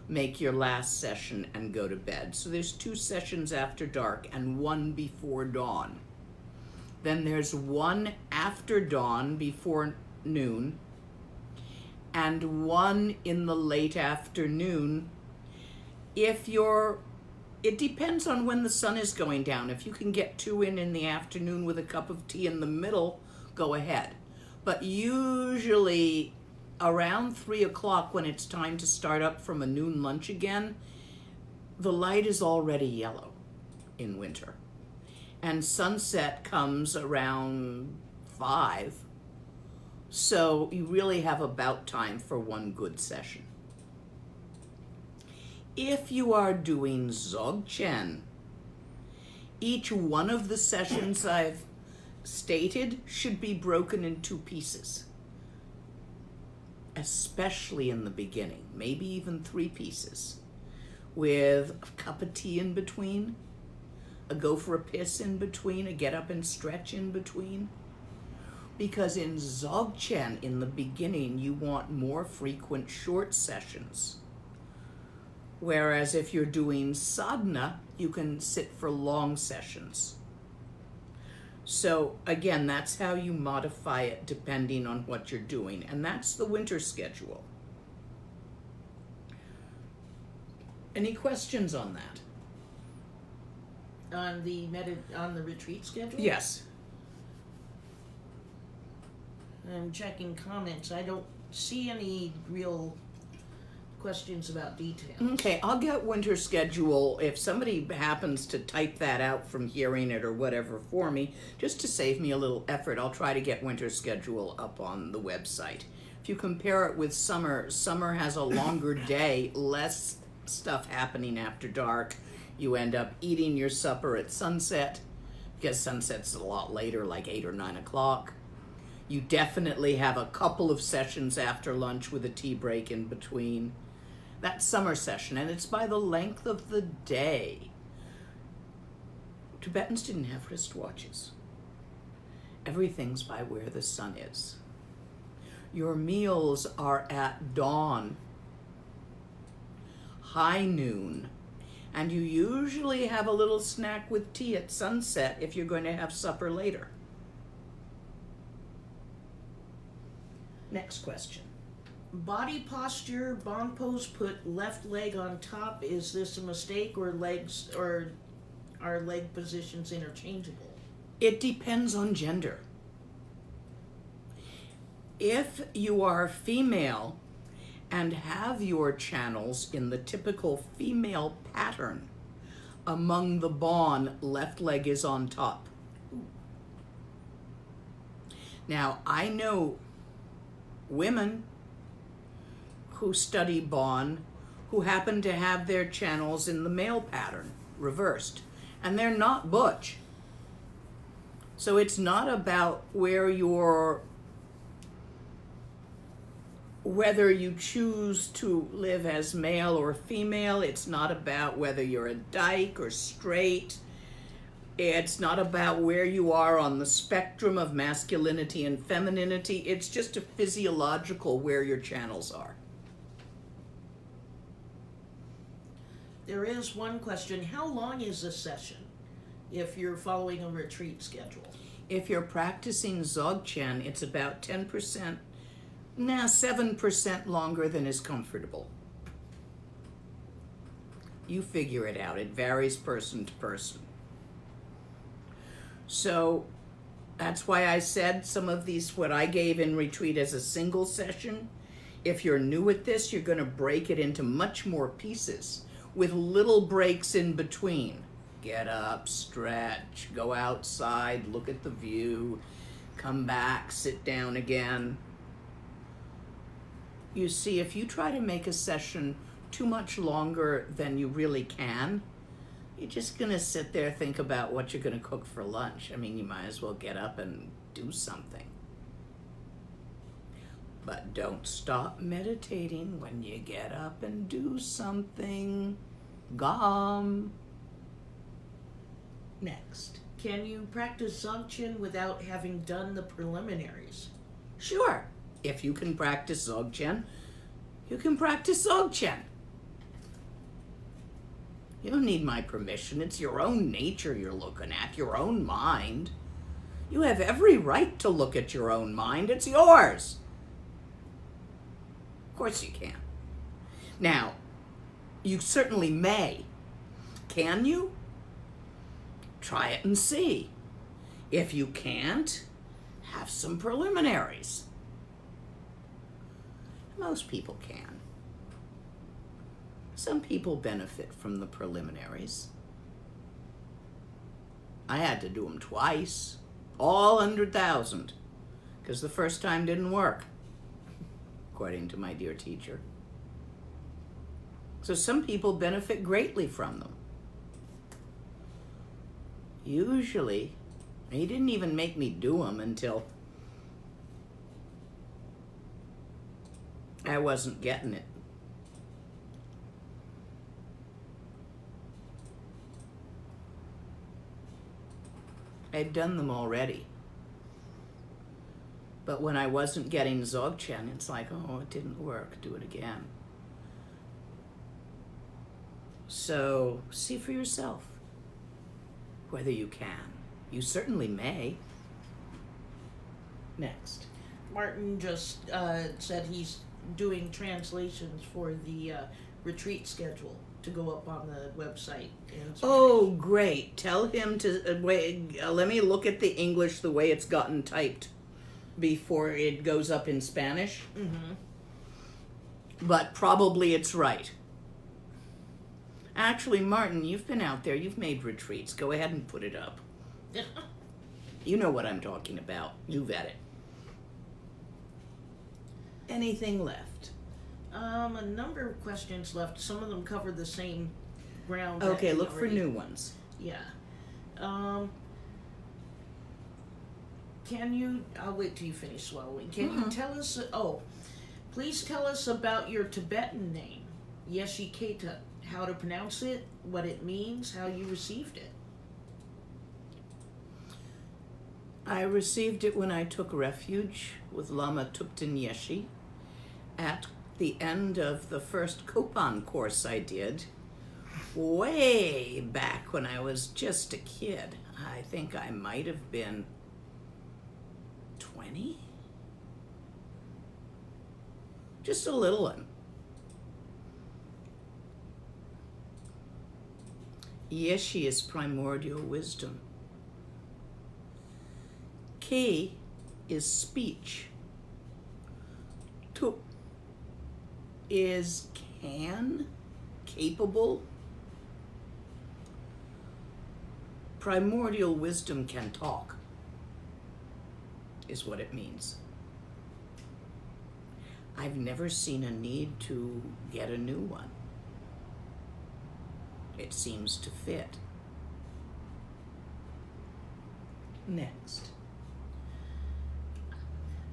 make your last session, and go to bed. So there's 2 sessions after dark and 1 before dawn. Then there's 1 after dawn before noon, and one in the late afternoon. It depends on when the sun is going down. If you can get 2 in the afternoon with a cup of tea in the middle, go ahead. But usually around 3 o'clock, when it's time to start up from a noon lunch again, the light is already yellow in winter. And sunset comes around 5. So you really have about time for one good session. If you are doing Dzogchen, each one of the sessions I've stated should be broken in 2 pieces, especially in the beginning, maybe even 3 pieces, with a cup of tea in between, a go for a piss in between, a get up and stretch in between. Because in Dzogchen, in the beginning, you want more frequent short sessions. Whereas if you're doing sadhana, you can sit for long sessions. So again, that's how you modify it depending on what you're doing. And that's the winter schedule. Any questions on that? On the retreat schedule? Yes. I'm checking comments. I don't see any real questions about details. Okay, I'll get winter schedule if somebody happens to type that out from hearing it or whatever for me, just to save me a little effort. I'll try to get winter schedule up on the website. If you compare it with summer, summer has a longer day, less stuff happening after dark. You end up eating your supper at sunset, because sunset's a lot later, like 8 or 9 o'clock. You definitely have a couple of sessions after lunch with a tea break in between. That's summer session, and it's by the length of the day. Tibetans didn't have wristwatches. Everything's by where the sun is. Your meals are at dawn, high noon, and you usually have a little snack with tea at sunset if you're going to have supper later. Next question. Body posture, bond pose, put left leg on top. Is this a mistake, or are leg positions interchangeable? It depends on gender. If you are female and have your channels in the typical female pattern, among the bon, left leg is on top. Now, I know women who study Bon who happen to have their channels in the male pattern, reversed, and they're not butch. So it's not about whether you choose to live as male or female. It's not about whether you're a dyke or straight. It's not about where you are on the spectrum of masculinity and femininity. It's just a physiological where your channels are. There is one question. How long is a session if you're following a retreat schedule? If you're practicing Dzogchen, it's about 7% longer than is comfortable. You figure it out. It varies person to person. So that's why I said some of these, what I gave in retreat as a single session, if you're new at this, you're going to break it into much more pieces with little breaks in between. Get up, stretch, go outside, look at the view, come back, sit down again. You see, if you try to make a session too much longer than you really can, you're just going to sit there, think about what you're going to cook for lunch. I mean, you might as well get up and do something. But don't stop meditating when you get up and do something. Gom. Next. Can you practice Dzogchen without having done the preliminaries? Sure. If you can practice Dzogchen, you can practice Dzogchen. You don't need my permission. It's your own nature you're looking at, your own mind. You have every right to look at your own mind. It's yours. Of course you can. Now, you certainly may. Can you? Try it and see. If you can't, have some preliminaries. Most people can. Some people benefit from the preliminaries. I had to do them twice, all 100,000, because the first time didn't work, according to my dear teacher. So some people benefit greatly from them. Usually, he didn't even make me do them until I wasn't getting it. I'd done them already. But when I wasn't getting Dzogchen, it's like, oh, it didn't work, do it again. So see for yourself whether you can. You certainly may. Next. Martin just said he's doing translations for the retreat schedule to go up on the website in Spanish. Oh, great. Tell him to wait. Let me look at the English the way it's gotten typed before it goes up in Spanish. Mm-hmm. But probably it's right. Actually, Martin, you've been out there. You've made retreats. Go ahead and put it up. You know what I'm talking about. You've at it. Anything left? A number of questions left. Some of them cover the same ground. that Okay, we look for already- new ones. Yeah. Can you, I'll wait till you finish swallowing. Can you tell us, please tell us about your Tibetan name, Yeshiketa, how to pronounce it, what it means, how you received it. I received it when I took refuge with Lama Thupten Yeshi at the end of the first Kopan course I did way back when I was just a kid. I think I might have been 20? Just a little one. Yeshi is primordial wisdom. K is speech. Tup is can, capable. Primordial wisdom can talk, is what it means. I've never seen a need to get a new one. It seems to fit. Next.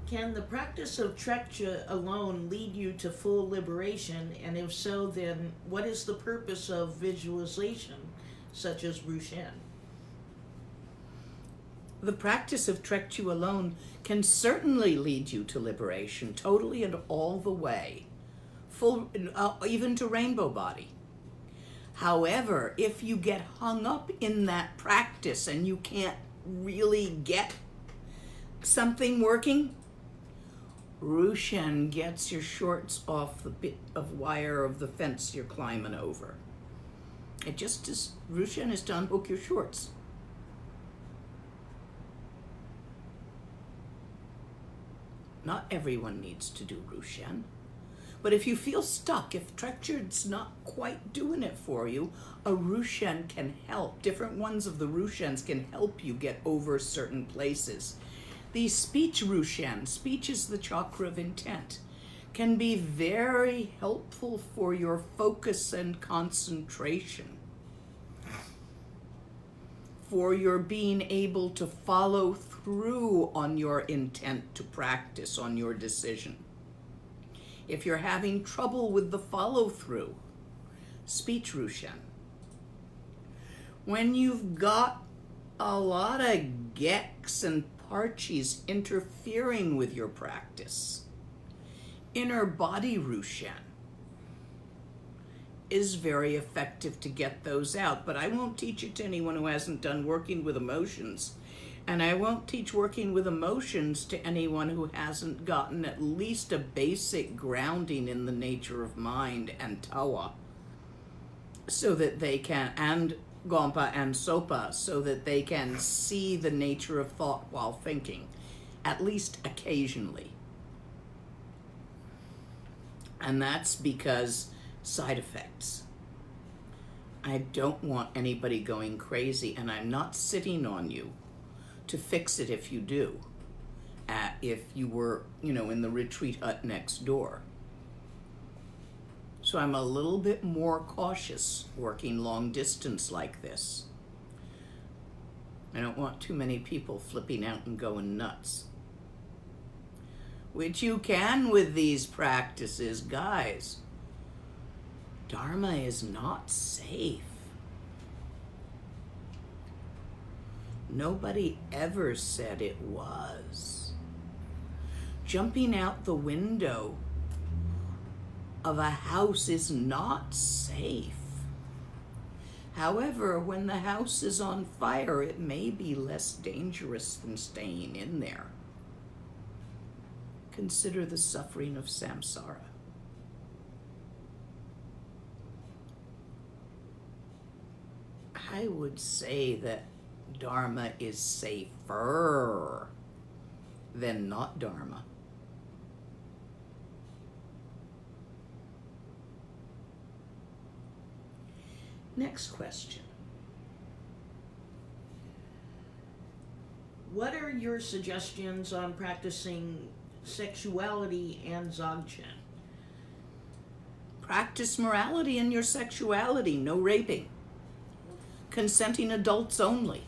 Can the practice of Trekcha alone lead you to full liberation? And if so, then what is the purpose of visualization, such as Rushen? The practice of Trekchu alone can certainly lead you to liberation, totally and all the way, full, even to rainbow body. However, if you get hung up in that practice and you can't really get something working, Rushen gets your shorts off the bit of wire of the fence you're climbing over. It just is, Rushen is to unhook your shorts. Not everyone needs to do Rushen. But if you feel stuck, if Trekchur's not quite doing it for you, a Rushen can help. Different ones of the Rushens can help you get over certain places. The speech Rushen, speech is the chakra of intent, can be very helpful for your focus and concentration, for your being able to follow through on your intent to practice, on your decision. If you're having trouble with the follow-through, speech Rushen. When you've got a lot of geks and parchis interfering with your practice, inner body Rushen is very effective to get those out. But I won't teach it to anyone who hasn't done working with emotions. And I won't teach working with emotions to anyone who hasn't gotten at least a basic grounding in the nature of mind and tawa, so that they can, and gompa and sopa, so that they can see the nature of thought while thinking, at least occasionally. And that's because side effects. I don't want anybody going crazy, and I'm not sitting on you to fix it if you do, if you were, in the retreat hut next door. So I'm a little bit more cautious working long distance like this. I don't want too many people flipping out and going nuts. Which you can with these practices, guys. Dharma is not safe. Nobody ever said it was. Jumping out the window of a house is not safe. However, when the house is on fire, it may be less dangerous than staying in there. Consider the suffering of samsara. I would say that Dharma is safer than not Dharma. Next question. What are your suggestions on practicing sexuality and Dzogchen? Practice morality in your sexuality, no raping. Consenting adults only.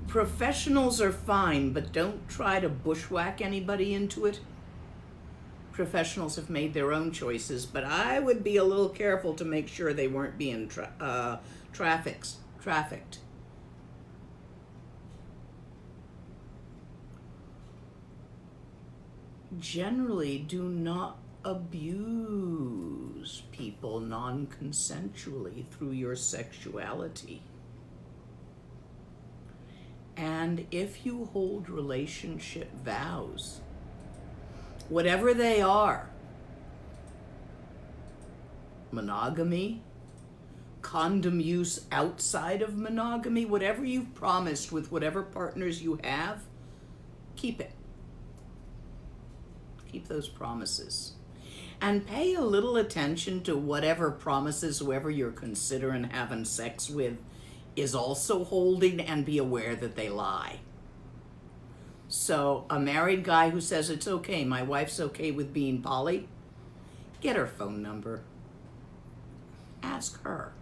Professionals are fine, but don't try to bushwhack anybody into it. Professionals have made their own choices, but I would be a little careful to make sure they weren't being trafficked. Generally, do not abuse people non-consensually through your sexuality. And if you hold relationship vows, whatever they are, monogamy, condom use outside of monogamy, whatever you've promised with whatever partners you have, keep it. Keep those promises. And pay a little attention to whatever promises whoever you're considering having sex with is also holding, and be aware that they lie. So a married guy who says it's okay, my wife's okay with being poly, get her phone number. Ask her.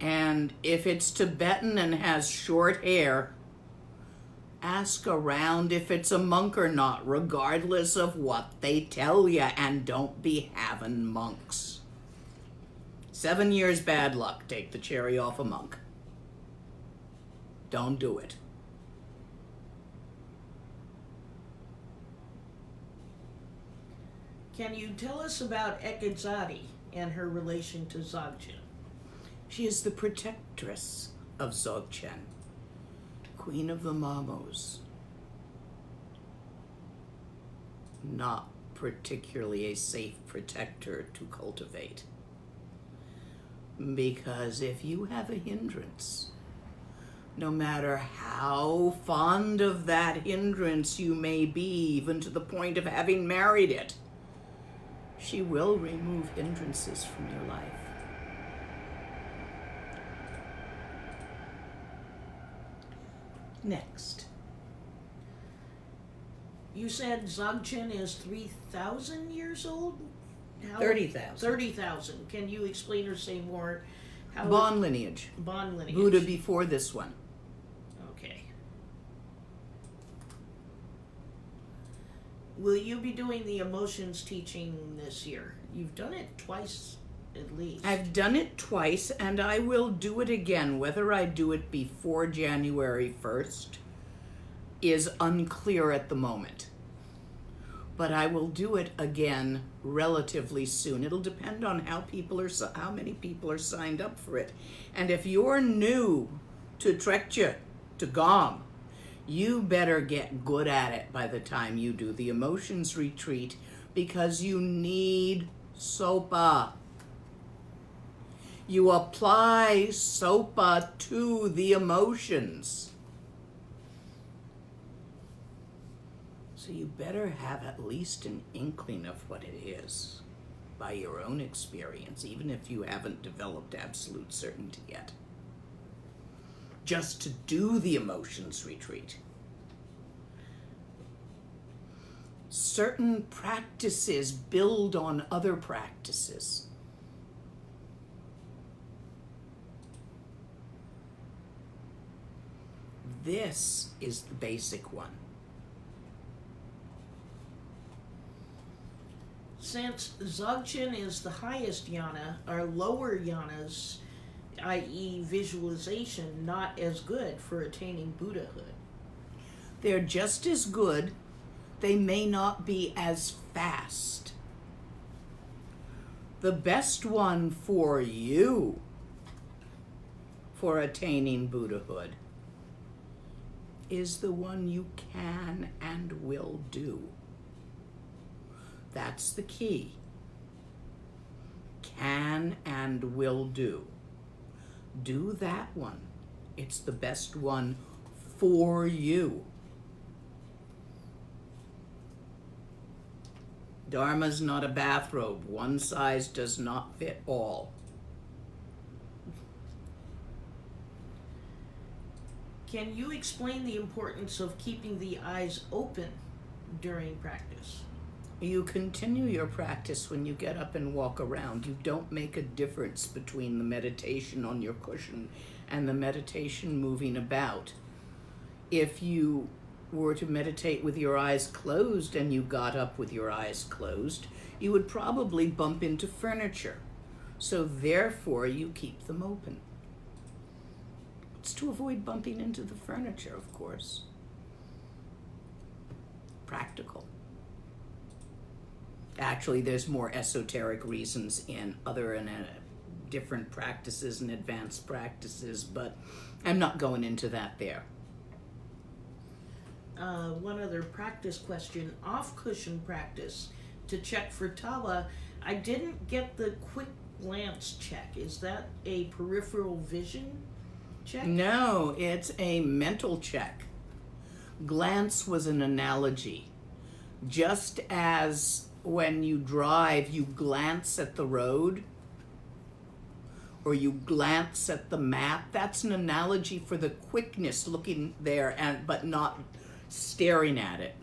And if it's Tibetan and has short hair, ask around if it's a monk or not, regardless of what they tell you, and don't be having monks. 7 years bad luck, take the cherry off a monk. Don't do it. Can you tell us about Ekadzadi and her relation to Dzogchen? She is the protectress of Dzogchen, Queen of the Mamos. Not particularly a safe protector to cultivate. Because if you have a hindrance, no matter how fond of that hindrance you may be, even to the point of having married it, she will remove hindrances from your life. Next. You said Dzogchen is 3,000 years old? 30,000. 30,000. Can you explain or say more? Bon lineage. Bon lineage. Buddha before this one. Okay. Will you be doing the emotions teaching this year? You've done it twice at least. I've done it twice, and I will do it again. Whether I do it before January 1st is unclear at the moment. but I will do it again relatively soon. It'll depend on how many people are signed up for it. And if you're new to Trekje, to GOM, you better get good at it by the time you do the emotions retreat, because you need SOPA. You apply SOPA to the emotions. So you better have at least an inkling of what it is by your own experience, even if you haven't developed absolute certainty yet. Just to do the emotions retreat. Certain practices build on other practices. This is the basic one. Since Dzogchen is the highest yana, are lower yanas, i.e. visualization, not as good for attaining Buddhahood? They're just as good. They may not be as fast. The best one for you for attaining Buddhahood is the one you can and will do. That's the key. Can and will do. Do that one. It's the best one for you. Dharma's not a bathrobe. One size does not fit all. Can you explain the importance of keeping the eyes open during practice? You continue your practice when you get up and walk around. You don't make a difference between the meditation on your cushion and the meditation moving about. If you were to meditate with your eyes closed and you got up with your eyes closed, you would probably bump into furniture. So therefore, you keep them open. It's to avoid bumping into the furniture, of course. Practical. Actually, there's more esoteric reasons in other and different practices and advanced practices, but I'm not going into that there. One other practice question. Off-cushion practice to check for tawa. I didn't get the quick glance check. Is that a peripheral vision check? No, it's a mental check. Glance was an analogy. Just as when you drive, you glance at the road or you glance at the map, that's an analogy for the quickness looking there but not staring at it.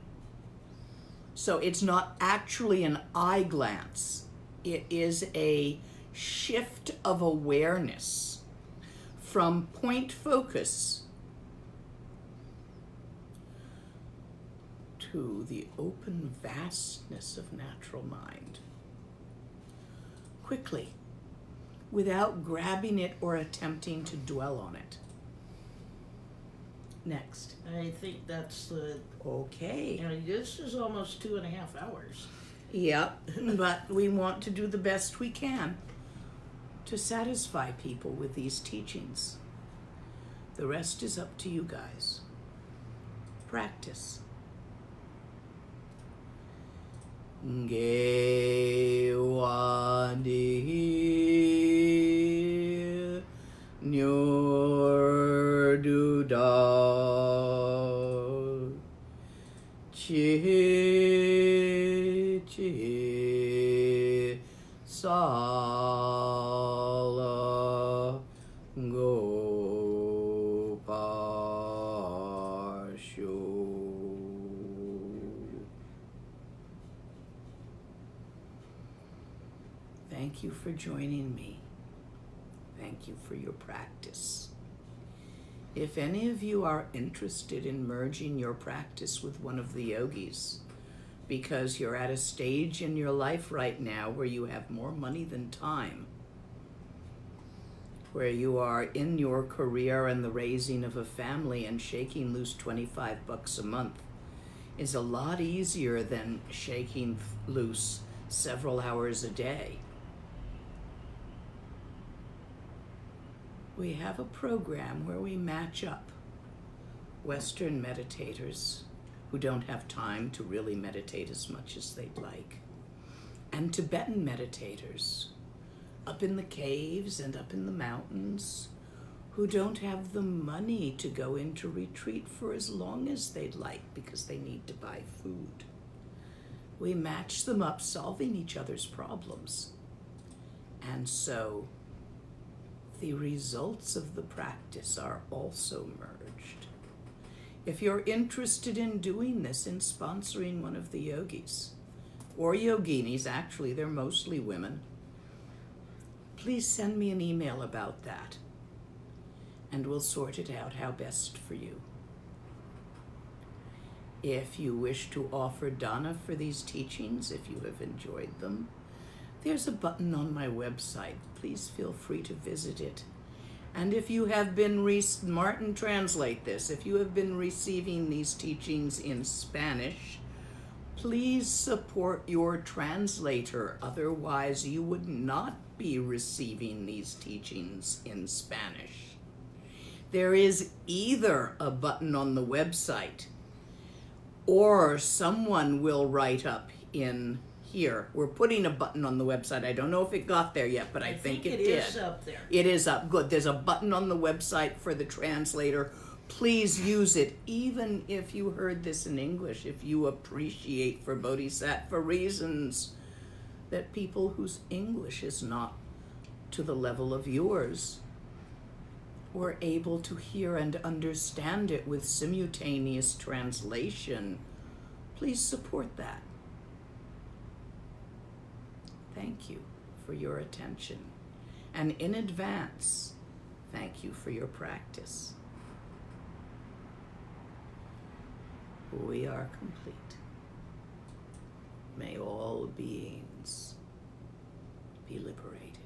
So it's not actually an eye glance. It is a shift of awareness from point focus to the open vastness of natural mind. Quickly, without grabbing it or attempting to dwell on it. Next. I think that's the... Okay. This is almost 2.5 hours. Yep, but we want to do the best we can to satisfy people with these teachings. The rest is up to you guys. Practice. Ge wa di nyor du da chi chi sala go pa shu. Thank you for joining me. Thank you for your practice. If any of you are interested in merging your practice with one of the yogis, because you're at a stage in your life right now where you have more money than time, where you are in your career and the raising of a family and shaking loose $25 a month, is a lot easier than shaking loose several hours a day. We have a program where we match up Western meditators who don't have time to really meditate as much as they'd like, and Tibetan meditators up in the caves and up in the mountains who don't have the money to go into retreat for as long as they'd like because they need to buy food. We match them up, solving each other's problems. And so the results of the practice are also merged. If you're interested in doing this, in sponsoring one of the yogis, or yoginis, actually, they're mostly women, please send me an email about that, and we'll sort it out how best for you. If you wish to offer dana for these teachings, if you have enjoyed them, there's a button on my website. Please feel free to visit it. And if you have been, Martin, translate this, if you have been receiving these teachings in Spanish, please support your translator. Otherwise, you would not be receiving these teachings in Spanish. There is either a button on the website, or someone will write up in here. We're putting a button on the website. I don't know if it got there yet, but I think it did. It is up there. It is up. Good. There's a button on the website for the translator. Please use it, even if you heard this in English, if you appreciate for Bodhisattva reasons that people whose English is not to the level of yours were able to hear and understand it with simultaneous translation. Please support that. Thank you for your attention. And in advance, thank you for your practice. We are complete. May all beings be liberated.